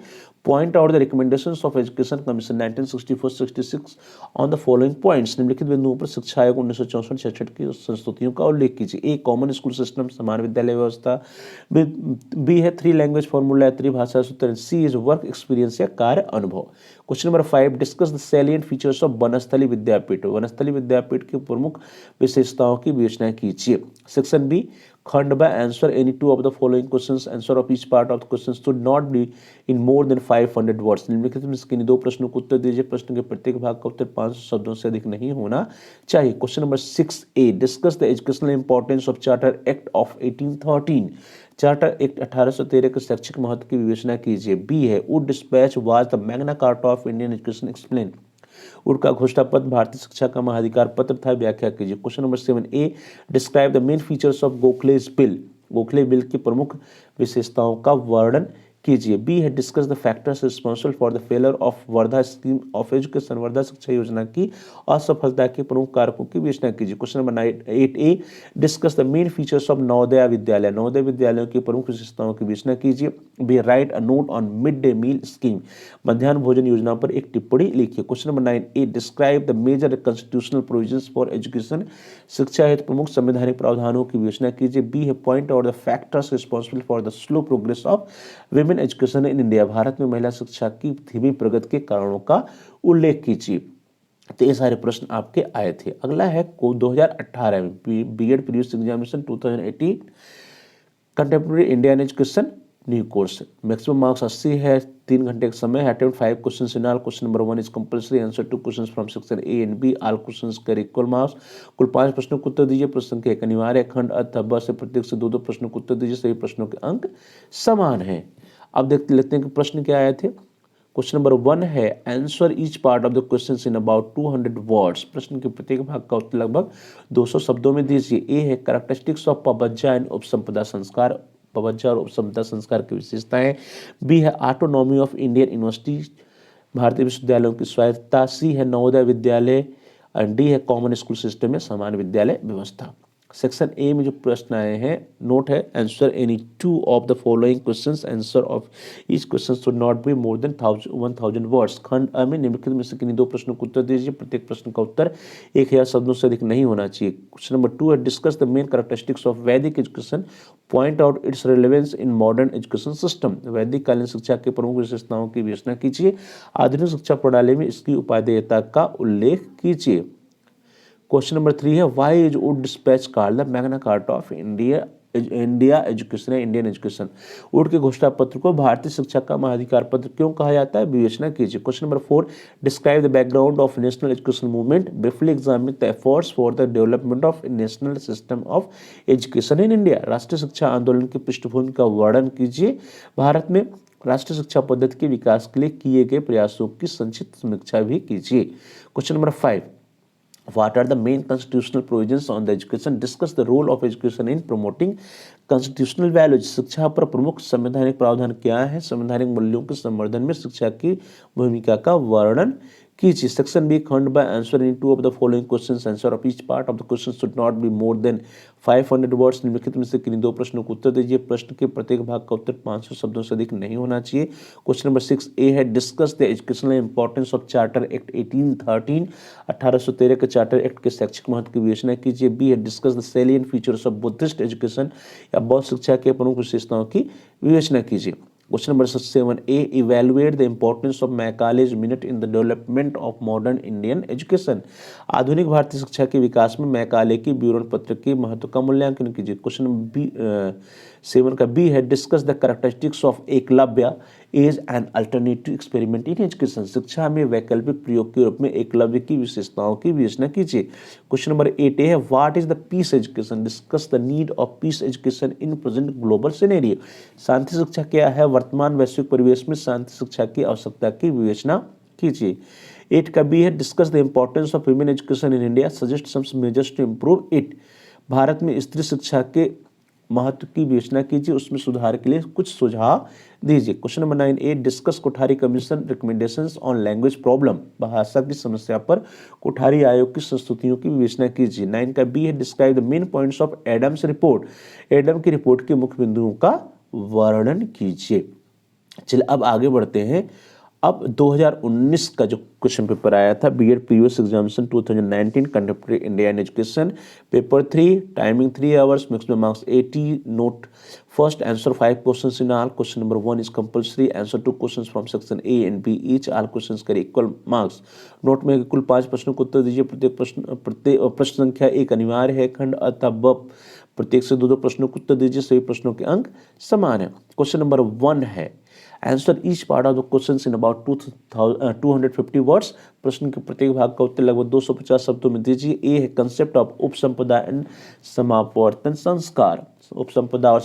point out the recommendations of education commission 1964-66 on the following points. निम्नलिखित बिंदुओं पर शिक्षा आयोग 1964-66 की संस्तुतियों का उल्लेख कीजिए। ए कॉमन स्कूल सिस्टम, समान विद्यालय व्यवस्था। बी है 3 लैंग्वेज फॉर्मूला, त्रिभाषा सूत्र। सी इज वर्क एक्सपीरियंस या कार्य अनुभव। Question number 5, discuss the salient features of Vanasthali Vidyapith, Vanasthali Vidyapith की प्रमुख विशेषताओं की विवेचना कीजिए। सेक्शन बी खंड by answer any two of the following questions, answer of each part of the question should not be in more than 500 words. निम्नलिखित में से किन्हीं दो प्रश्नों को उत्तर दीजिए, प्रश्न के प्रत्येक भाग का उत्तर 500 शब्दों से अधिक नहीं होना चाहिए। Question number 6A, discuss the educational importance of charter act of 1813, charter act 1813 के शैक्षिक महत्व की विवेचना कीजिए। बी है Wood dispatch was the Magna Carta of Indian education, explain. Would का घोषणा पत्र भारतीय शिक्षा का महाधिकार पत्र था, व्याख्या कीजिए। Question number 7A, describe the main features of Gokhale's bill, Gokhale bill की प्रमुख विशेषताओं का वर्णन कीजिए। बी है discuss the factors responsible for the failure of Wardha scheme of education, Wardha शिक्षा योजना की असफलता के प्रमुख कारकों की विवेचना कीजिए। Question number 8A, discuss the main features of Navodaya Vidyalaya, Navodaya विद्यालयों की प्रमुख विशेषताओं की विवेचना कीजिए। B write a note on mid day meal scheme, मध्याह्न भोजन योजना पर एक टिप्पणी लिखिए। Question number 9A, describe the major constitutional provisions for education, शिक्षा हेतु प्रमुख संवैधानिक प्रावधानों की विवेचना कीजिए। बी है point out the factors responsible for the slow progress of women education in India, भारत में महिला शिक्षा की धीमी प्रगति के कारणों का उल्लेख कीजिए। तो ये सारे प्रश्न आपके आए थे। अगला है 2018 में BEd previous examination 2018 contemporary Indian education new course. Maximum marks 80 है, 3 घंटे का समय है। Attempt 5 questions in all. Question number 1 is compulsory, answer 2 questions from section A and B, all questions carry equal marks. कुल 5 प्रश्नों को उत्तर दीजिए, प्रश्न संख्या 1 अनिवार्य। खंड अथ ब से प्रत्येक से 2-2 प्रश्नों को उत्तर दीजिए, सभी प्रश्नों के अंक समान हैं। अब देखते लेते हैं कि प्रश्न क्या आए थे। क्वेश्चन नंबर 1 है answer each part of the questions in about 200 words, प्रश्न के प्रत्येक भाग का उत्तर लगभग 200 शब्दों में दीजिए। ए है कैरेक्टरिस्टिक्स ऑफ पबज्जा एंड उपसंपदा संस्कार, पबज्जा और उपसंपदा संस्कार की विशेषताएं। बी है ऑटोनॉमी ऑफ इंडियन यूनिवर्सिटी, भारतीय विश्वविद्यालयों की स्वायत्तता। सी है नवोदय विद्यालय एंड डी है कॉमन स्कूल सिस्टम में समान विद्यालय व्यवस्था। सेक्शन ए में जो प्रश्न आए हैं, नोट है answer any 2 of the following questions, answer of each question should not be more than 1000 words. खंड अ में निम्नलिखित में से किन्हीं दो प्रश्नों को उत्तर दीजिए, प्रत्येक प्रश्न का उत्तर 1000 शब्दों से अधिक नहीं होना चाहिए। क्वेश्चन नंबर 2 है discuss the main characteristics of वैदिक education, point out its relevance in modern education system, वैदिक कालीन शिक्षा के प्रमुख विशेषताओं की विवेचना कीजिए। आधुनिक शिक्षा प्रणाली में इसकी उपादेयता का उल्लेख कीजिए। क्वेश्चन नंबर 3 है why is Wood dispatch called the Magna Carta of India education, Indian education, would के घोषणा पत्र को भारतीय शिक्षा का महाधिकार पत्र क्यों कहा जाता है, विवेचना कीजिए। Question number 4, describe the background of national education movement, briefly examine the efforts for the development of national system of education in India, राष्ट्रीय शिक्षा आंदोलन की पृष्ठभूमि का वर्णन कीजिए। भारत में राष्ट्रीय शिक्षा पद्धति के विकास के लिए किए गए प्रयासों की संक्षिप्त समीक्षा भी कीजिए। Question number 5, what are the main constitutional provisions on the education, discuss the role of education in promoting constitutional values, शिक्षा पर प्रमुख संवैधानिक प्रावधान क्या है, संवैधानिक मूल्यों के संवर्धन में शिक्षा की भूमिका का वर्णन कीजिए। सेक्शन बी खंड by answer in 2 of the following questions, answer of each part of the question should not be more than 500 words. निम्नलिखित में से किन्हीं दो प्रश्नों को उत्तर दीजिए, प्रश्न के प्रत्येक भाग का उत्तर 500 शब्दों से अधिक नहीं होना चाहिए। क्वेश्चन नंबर 6A है discuss the educational importance of charter act 1813, 1813 के चार्टर एक्ट के शैक्षिक महत्व की विवेचना कीजिए। बी है discuss the salient features of Buddhist education, या बौद्ध शिक्षा के प्रमुख विशेषताओं की विवेचना कीजिए। Question number 7A, evaluate the importance of Macaulay's minute in the development of modern Indian education. आधुनिक भारतीय शिक्षा के विकास में मैकाले की विवरण पत्र के महत्व का मूल्यांकन कीजिए। क्वेश्चन नंबर 7 का बी है, discuss the characteristics of Eklavya as an alternative experiment in education. शिक्षा में वैकल्पिक प्रयोग के रूप में एकलव्य की विशेषताओं की विवेचना कीजिए। क्वेश्चन नंबर 8 है, what is the peace education, discuss the need of peace education in present global scenario. शांति शिक्षा क्या है, वर्तमान वैश्विक परिवेश में शांति शिक्षा की आवश्यकता की विवेचना कीजिए। 8 का बी है, discuss the importance of women education in India, suggest some measures to improve it. भारत में स्त्री शिक्षा के महत्व की विवेचना कीजिए, उसमें सुधार के लिए कुछ सुझाव दीजिए। Question number 9A, discuss Kothari commission recommendations on language problem, भाषा की समस्या पर कोठारी आयोग की संस्तुतियों की विवेचना कीजिए। 9 का बी है, describe the main points of Adams report, Adam की रिपोर्ट के मुख्य बिंदुओं का वर्णन कीजिए। चलिए अब आगे बढ़ते हैं। अब 2019 का जो क्वेश्चन पेपर आया था, BEd previous examination 2019 contemporary Indian education, paper 3, timing 3 hours, maximum marks 80, note first answer 5 questions in all, question number 1 is compulsory, answer 2 questions from section A and B each, all questions carry equal marks. Note में कुल 5 प्रश्नों को उत्तर दीजिए, प्रत्येक प्रश्न संख्या 1 अनिवार्य है, खंड अतः ब प्रत्येक से 2 प्रश्नों को उत्तर दीजिए, सभी प्रश्नों के अंक समान है। क्वेश्चन नंबर 1 है, answer each part of the question in about 250 words. प्रश्न के प्रत्येक भाग का उत्तर लगभग 250 शब्दों में दीजिए। ए है, कंसेप्ट ऑफ उपसंपदा एंड समावर्तन संस्कार, उपसंपदा और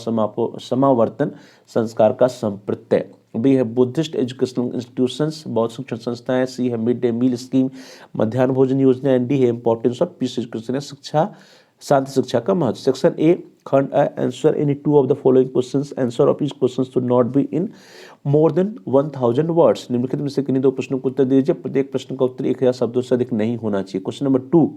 समावर्तन संस्कार का संप्रत्यय। बी है, बुद्धिस्ट एजुकेशनल इंस्टीट्यूशंस, बौद्ध शिक्षण संस्थाएं। सी है, मिड डे मील स्कीम, मध्याह्न भोजन योजना। एंड डी है, इंपॉर्टेंस ऑफ पीस एजुकेशन, शिक्षा शांति शिक्षा का महत्व। सेक्शन ए, खंड अ, answer any 2 of the following questions, answer of each question should not be in more than 1000 words. निम्नलिखित में से किन्हीं 2 प्रश्नों को उत्तर दीजिए, प्रत्येक प्रश्न का उत्तर 1000 शब्दों से अधिक नहीं होना चाहिए। Question number 2,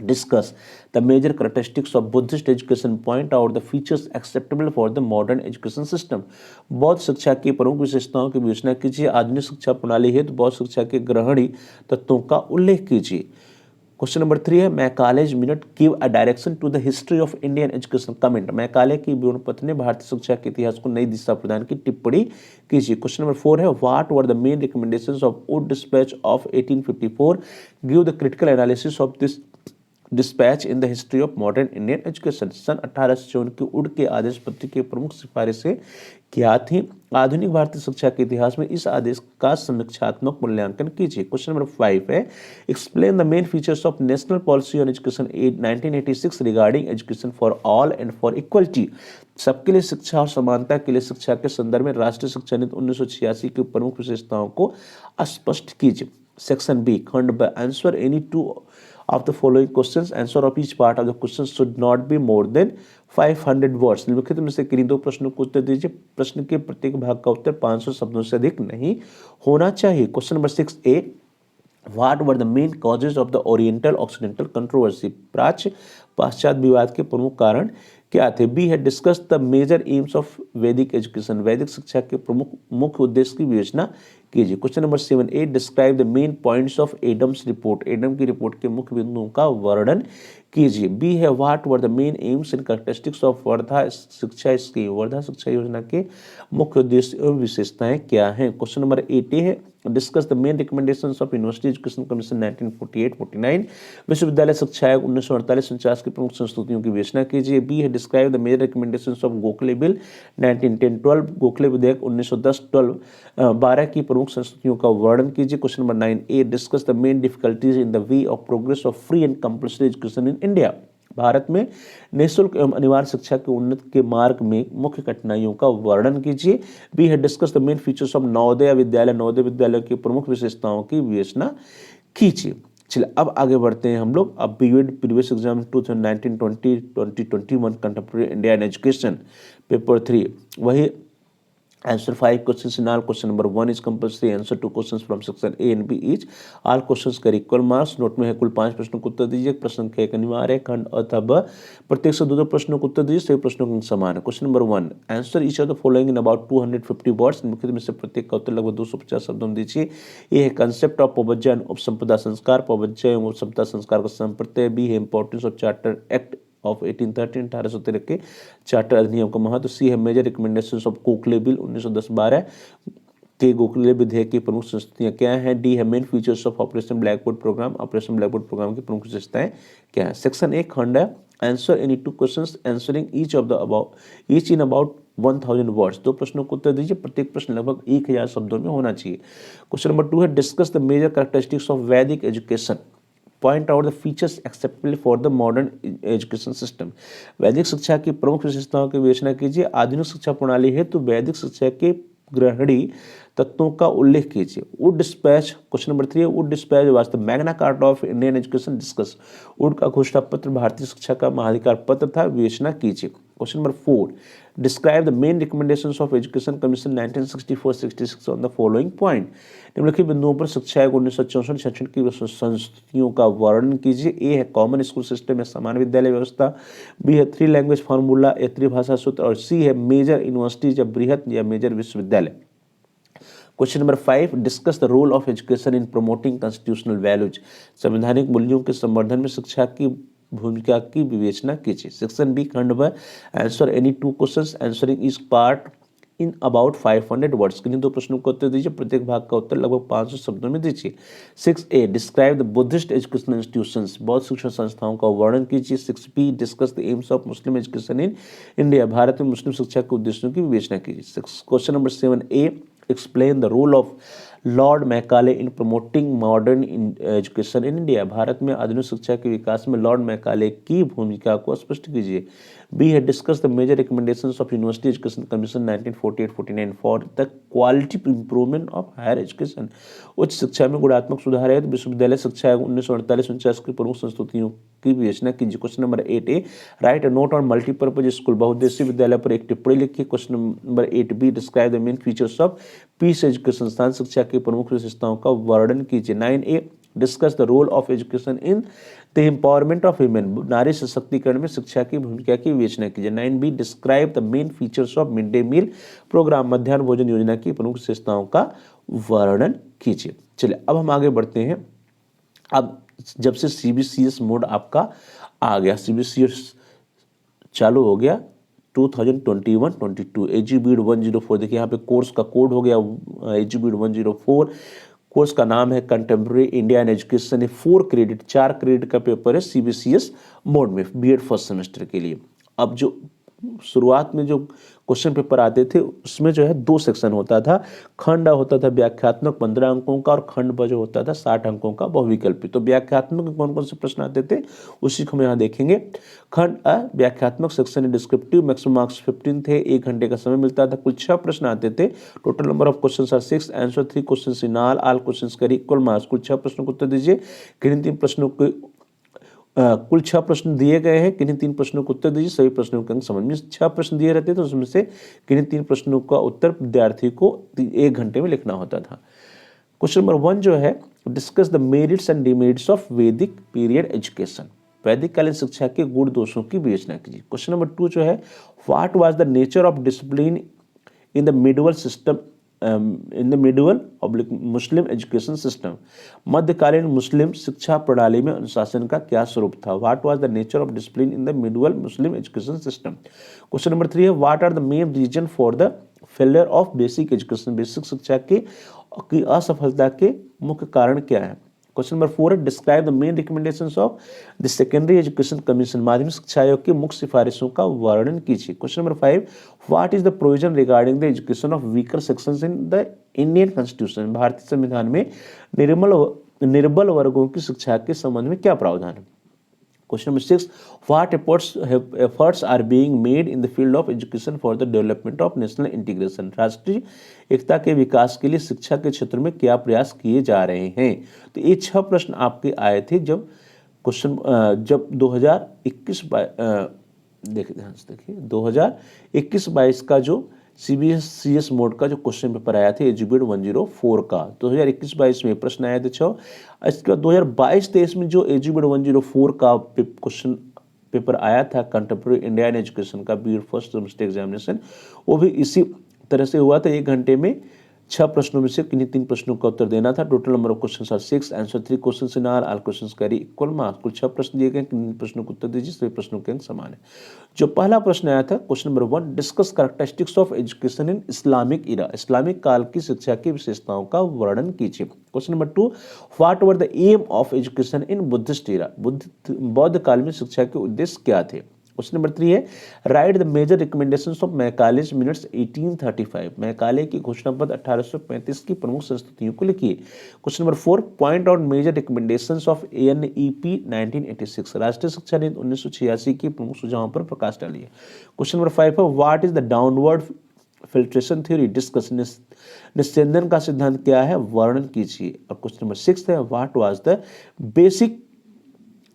discuss the major characteristics of Buddhist education, point out the features acceptable for the modern education system. बौद्ध शिक्षा की प्रमुख विशेषताओं की विवेचना कीजिए। आधुनिक शिक्षा प्रणाली हेतु बौद्ध शिक्षा के ग्रहणी तत्वों का उल्लेख कीजिए। क्वेश्चन नंबर 3 है, Macaulay's minute give a direction to the history of Indian education, comment. Macaulay की विवरण पत्र ने भारतीय शिक्षा के इतिहास को नई दिशा प्रदान की, टिप्पणी कीजिए। क्वेश्चन नंबर 4 है, what were the main recommendations of wood dispatch of 1854, give the critical analysis of this dispatch in the history of modern Indian education. सन 1854 की वुड के आदेश पत्र की प्रमुख सिफारिशें क्या थी? आधुनिक भारतीय शिक्षा के इतिहास में इस आदेश का समीक्षात्मक मूल्यांकन कीजिए। क्वेश्चन नंबर 5 है, explain the main features of national policy on education 1986 regarding education for all and for equality, सबके लिए शिक्षा और समानता के लिए शिक्षा के संदर्भ में राष्ट्रीय शिक्षा नीति 1986 की प्रमुख विशेषताओं को स्पष्ट कीजिए। सेक्शन बी, खंड ब, answer any 2 of the following questions, answer of each part of the question should not be more than 500 words। निम्नलिखित में से किन्हीं 2 प्रश्नों को उत्तर दीजिए, प्रश्न के प्रत्येक भाग का उत्तर 500 शब्दों से अधिक नहीं होना चाहिए। Question number 6A, what were the main causes of the oriental occidental controversy, प्राच्य पाश्चात्य विवाद के प्रमुख कारण क्या थे? बी है, discuss the major aims of वैदिक एजुकेशन, वैदिक शिक्षा के प्रमुख मुख्य उद्देश्य की विवेचना कीजिए। Question number 7A, describe the main points of Adams report, Adam की रिपोर्ट के मुख्य बिंदुओं का वर्णन कीजिए। बी है, what were the main aims and characteristics of Wardha shiksha scheme, Wardha शिक्षा योजना के मुख्य उद्देश्य और विशेषताएं क्या हैं? क्वेश्चन नंबर 8A है, discuss the main recommendations of university education commission 1948-49, विश्वविद्यालय शिक्षा आयोग 1948-49 की प्रमुख संस्तुतियों की विवेचना कीजिए। बी है, describe the major recommendations of Gokhale bill 1910-12, Gokhale विधेयक 1910-12 की प्रमुख संस्तुतियों का वर्णन कीजिए। Question number 9A, discuss the main difficulties in the way of progress of free and compulsory education in India, भारत में निःशुल्क एवं अनिवार्य शिक्षा के उन्नति के मार्ग में मुख्य कठिनाइयों का वर्णन कीजिए। बी है, discuss the main features of Navodaya Vidyalaya, Navodaya विद्यालय की प्रमुख विशेषताओं की विवेचना कीजिए। चलिए अब आगे बढ़ते हैं हम लोग। अब BEd previous exam 2019-20, 2021 contemporary Indian education paper 3, वही answer 5 questions in all. Question number 1 is compulsory, answer 2 questions from section A and B each, all questions carry equal marks। Note में है कुल 5 प्रश्नों को उत्तर दीजिए, प्रश्न संख्या 1 अनिवार्य है, खंड अतः ब प्रत्येक से 2 प्रश्नों को उत्तर दीजिए, सभी प्रश्नों के समान है। Question number 1, answer each of the following in about 250 words, निम्नलिखित में से प्रत्येक का उत्तर लगभग 250 शब्दों में दीजिए। ये है, concept of Pabbajja and Upasampada sanskar, Pabbajja एवं उपसंपदा संस्कार का संप्रत्यय। बी है, importance of charter act of 1813 1813 के चार्टर अधिनियम का महत्व। सी है major recommendations of Gokhale bill 1910-12 के गोखले विधेयक की प्रमुख संस्तुतियां क्या हैं। डी है main features of operation blackboard programme, operation blackboard programme की प्रमुख विशेषताएं क्या है। सेक्शन 1 खंड है answer any 2 questions answering each of the about each in about 1000 words. 2 प्रश्नों को उत्तर दीजिए, प्रत्येक प्रश्न लगभग 1000 शब्दों में होना चाहिए। क्वेश्चन नंबर 2 है discuss the major characteristics of वैदिक education, point out the features acceptable for the modern education system. वैदिक शिक्षा की प्रमुख विशेषताओं की विवेचना कीजिए। आधुनिक शिक्षा प्रणाली है तो वैदिक शिक्षा के ग्रहणी तत्वों का उल्लेख कीजिए। वुड डिस्पैच, क्वेश्चन नंबर 3 है Wood dispatch was the Magna Carta of Indian education discuss. Would का घोषणा पत्र भारतीय शिक्षा का महाधिकार पत्र था, विवेचना कीजिए। Question number 4 describe the main recommendations of education commission 1964-66 on the following point. निम्नलिखित बिंदुओं पर शिक्षा आयोग 1964-66 की संस्तुतियों का वर्णन कीजिए। ए है कॉमन स्कूल सिस्टम या समान विद्यालय व्यवस्था, बी है 3 लैंग्वेज फार्मूला या त्रिभाषा सूत्र, और सी है मेजर यूनिवर्सिटीज या बृहत या मेजर विश्वविद्यालय। Question number 5 discuss the role of education in promoting constitutional values. संवैधानिक मूल्यों के संवर्धन में शिक्षा की भूमिका की विवेचना कीजिए। सेक्शन बी खंड व आंसर एनी 2 क्वेश्चंस आंसरिंग इस पार्ट इन अबाउट 500 वर्ड्स। किन्हीं 2 प्रश्नों का उत्तर दीजिए, प्रत्येक भाग का उत्तर लगभग 500 शब्दों में दीजिए। 6a describe the Buddhist educational institutions, बौद्ध शिक्षण संस्थाओं का वर्णन कीजिए। 6b discuss the aims of Muslim education in India, भारत में मुस्लिम शिक्षा के उद्देश्यों की विवेचना कीजिए। Question number 7a explain the role of Lord Macaulay in promoting modern education in India, भारत में आधुनिक शिक्षा के विकास में लॉर्ड मैकाले की भूमिका को स्पष्ट कीजिए। बी है discuss the major recommendations of university education commission 1948-49 for the quality improvement of higher education. उच्च शिक्षा में गुणात्मक सुधार है तो विश्वविद्यालय शिक्षा आयोग 1948-49 की प्रमुख संस्तुतियों की विवेचना कीजिए। Question number 8a write a note on multipurpose school, बहुउद्देशीय विद्यालय पर एक टिप्पणी लिखिए। Question number 8b describe the main features of peace education, संस्थान शिक्षा की प्रमुख विशेषताओं का वर्णन कीजिए। 9a discuss the role of education in the empowerment of women, नारी सशक्तिकरण में शिक्षा की भूमिका की विवेचना कीजिए। 9b describe the main features of mid day meal programme, मध्याह्न भोजन योजना की प्रमुख विशेषताओं का वर्णन कीजिए। चलिए अब हम आगे बढ़ते हैं। अब जब से CBCS मोड आपका आ गया, CBCS चालू हो गया 2021-22 AGBID 104, देखिए यहाँ पे कोर्स का कोड हो गया AGBID 104। कोर्स का नाम है contemporary India and education, 4 credit 4 credit का पेपर है CBCS मोड में B.Ed फर्स्ट सेमेस्टर के लिए। अब जो शुरुआत में जो क्वेश्चन पेपर आते थे उसमें जो है 2 सेक्शन होता था। खंड होता था व्याख्यात्मक 15 अंकों का और खंड ब जो होता था 60 अंकों का बहुविकल्पी। तो व्याख्यात्मक में कौन कौन से प्रश्न आते थे उसी को हम यहाँ देखेंगे। खंड अ व्याख्यात्मक सेक्शन डिस्क्रिप्टिव, मैक्सिमम मार्क्स 15 थे, 1 घंटे का समय मिलता था, कुल 6 प्रश्न आते थे। Total number of question are 6, answer 3 question in all question carry equal marks. कुल 6 प्रश्नों को उत्तर दीजिए। किन्हीं 3 प्रश्नों को कुल 6 प्रश्न दिए गए हैं, किन्हीं 3 प्रश्नों को उत्तर दीजिए, सभी प्रश्नों के अंक समझ में। 6 प्रश्न दिए रहते तो उसमें से किन्हीं 3 प्रश्नों का उत्तर विद्यार्थी को 1 घंटे में लिखना होता था। क्वेश्चन नंबर 1 जो है discuss the merits and demerits of वैदिक पीरियड एजुकेशन, वैदिक कालीन शिक्षा के गुण दोषों की विवेचना कीजिए। क्वेश्चन नंबर 2 जो है what was the nature of discipline in the medieval system in the medieval Muslim education system, मध्यकालीन मुस्लिम शिक्षा प्रणाली में अनुशासन का क्या स्वरूप था। What was the nature of discipline in the medieval Muslim education system. Question number 3 है what are the main reason for the failure of basic education, basic शिक्षा की असफलता के मुख्य कारण क्या है। क्वेश्चन नंबर 4 है describe the main recommendations of the secondary education commission, माध्यमिक शिक्षा आयोग की मुख्य सिफारिशों का वर्णन कीजिए। Question number 5 what is the provision regarding the education of weaker sections in the Indian constitution, भारतीय संविधान में निर्बल वर्गों की शिक्षा के संबंध में क्या प्रावधान है। Question number 6 what efforts are being made in the field of education for the development of national integration, राष्ट्रीय एकता के विकास के लिए शिक्षा के क्षेत्र में क्या प्रयास किए जा रहे हैं। तो ये 6 प्रश्न आपके आए थे जब 2021 देखिए 2021-22 का जो CBCS मोड का जो क्वेश्चन पेपर आया था AGBID 104 का 2021-22 में प्रश्न आया था 6। इसके बाद 2022-23 में जो AGBID 104 का क्वेश्चन पेपर आया था कंटेम्प्रेरी इंडिया एंड एजुकेशन का B.Ed फर्स्ट सेमेस्टर एग्जामिनेशन, वो भी इसी तरह से हुआ था। 1 घंटे में 6 प्रश्नों में से किन्हीं 3 प्रश्नों का उत्तर देना था। Total number of questions are 6, answer 3 questions in are, all questions carry equal marks. कुल 6 प्रश्न दिए गए, किन्हीं प्रश्नों का उत्तर दीजिए, सभी प्रश्नों के अंक समान है। जो पहला प्रश्न आया था question number 1, discuss characteristics of education in Islamic era, Islamic काल की शिक्षा की विशेषताओं का वर्णन कीजिए। Question number 2, what were the aim of education in Buddhist era, बौद्ध काल में शिक्षा के उद्देश्य क्या थे। क्वेश्चन नंबर 3 है, write the major recommendations of Macaulay's minutes 1835, Macaulay की घोषणा पत्र 1835 की प्रमुख संस्तुतियों को लिखिए। Question number 4, point out major recommendations of NEP 1986, राष्ट्रीय शिक्षा नीति 1986 की प्रमुख सुझावों पर प्रकाश डालिए। क्वेश्चन नंबर 5 है, what is the downward filtration theory discuss, निस्यंदन का सिद्धांत क्या है, वर्णन कीजिए। और क्वेश्चन नंबर 6 है, what was the basic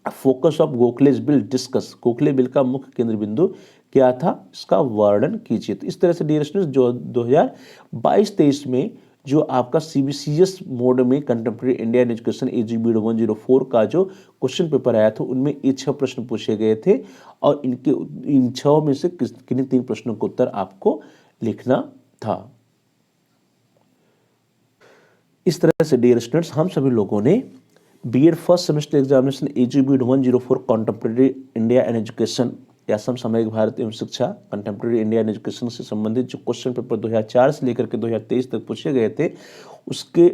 focus of Gokhale's bill discuss, Gokhale bill का मुख्य केंद्र बिंदु क्या था, इसका वर्णन कीजिए। तो इस तरह से डियर स्टूडेंट्स, जो 2022-23 में जो आपका सीबीसीएस मोड में कंटेम्प्रेरी इंडियन एजुकेशन एजीबीड 104 का जो क्वेश्चन पेपर आया था, उनमें ये 6 प्रश्न पूछे गए थे और इन 6 में से किन्हीं 3 प्रश्नों का उत्तर आपको लिखना था। इस तरह से डियर स्टूडेंट्स, हम सभी लोगों ने बीएड फर्स्ट सेमेस्टर एग्जामिनेशन एजीबीड 104 कंटेम्प्रेरी इंडिया एंड एजुकेशन या समसामयिक भारत एवं शिक्षा कंटेम्प्रेरी इंडिया एंड एजुकेशन से संबंधित जो क्वेश्चन पेपर 2004 से लेकर के 2023 तक पूछे गए थे, उसके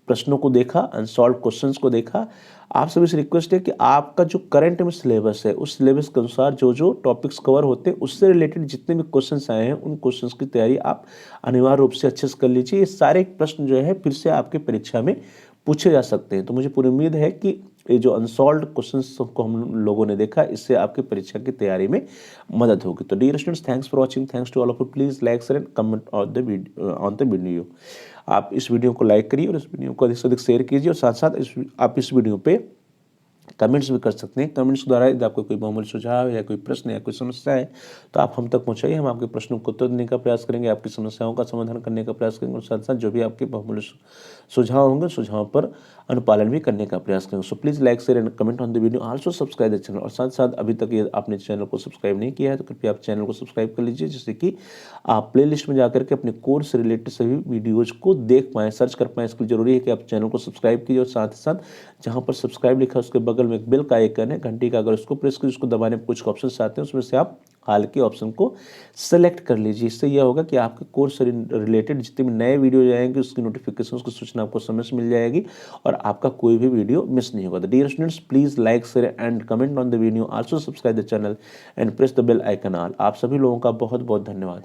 प्रश्नों को देखा, अनसॉल्व क्वेश्चंस को देखा। आप सभी से रिक्वेस्ट है कि आपका जो करंट में सिलेबस है, उस सिलेबस के अनुसार जो जो टॉपिक्स कवर होते हैं, उससे रिलेटेड जितने भी क्वेश्चंस आए हैं, उन क्वेश्चंस की तैयारी आप अनिवार्य रूप से अच्छे से कर लीजिए। ये सारे प्रश्न जो है फिर से आपके परीक्षा में पूछे जा सकते हैं। तो मुझे पूरी उम्मीद है कि ये जो अनसॉल्व्ड क्वेश्चंस को हम लोगों ने देखा, इससे आपकी परीक्षा की तैयारी में मदद होगी। तो dear students, thanks for watching, thanks to all of you, please like share and comment on the video. आप इस वीडियो को लाइक करिए और इस वीडियो को अधिक से अधिक शेयर कीजिए और साथ साथ आप इस वीडियो पे कमेंट्स भी कर सकते हैं। कमेंट्स द्वारा यदि आपको कोई बहुमूल्य सुझाव या कोई प्रश्न या कोई समस्या है तो आप हम तक पहुंचाइए, हम आपके प्रश्नों को उत्तर देने का प्रयास करेंगे, आपकी समस्याओं का समाधान करने का प्रयास करेंगे और साथ साथ जो भी आपके बहुमूल्य सुझाव होंगे, सुझाव पर अनुपालन भी करने का प्रयास करेंगे। So please like share and comment on the video, also subscribe the channel. और साथ साथ अभी तक ये आपने चैनल को सब्सक्राइब नहीं किया है तो कृपया आप चैनल को सब्सक्राइब कर लीजिए, जिससे कि आप प्लेलिस्ट में जाकर के अपने कोर्स से रिलेटेड सभी वीडियोज़ को देख पाएँ, सर्च कर पाएँ। इसके लिए जरूरी है कि आप चैनल को सब्सक्राइब कीजिए और साथ ही साथ जहाँ पर सब्सक्राइब लिखा है उसके बगल में एक बेल का आइकन है, घंटी का, अगर उसको प्रेस कीजिए, उसको दबाने पर कुछ ऑप्शन आते हैं, उसमें से आप हाल के ऑप्शन को सेलेक्ट कर लीजिए। इससे यह होगा कि आपके कोर्स से रिलेटेड जितने भी नए वीडियो जाएंगे उसकी नोटिफिकेशन, उसकी सूचना आपको समय से मिल जाएगी और आपका कोई भी वीडियो मिस नहीं होगा। तो dear students, please like share and comment on the video, also subscribe the channel and press the bell icon all. आप सभी लोगों का बहुत बहुत धन्यवाद।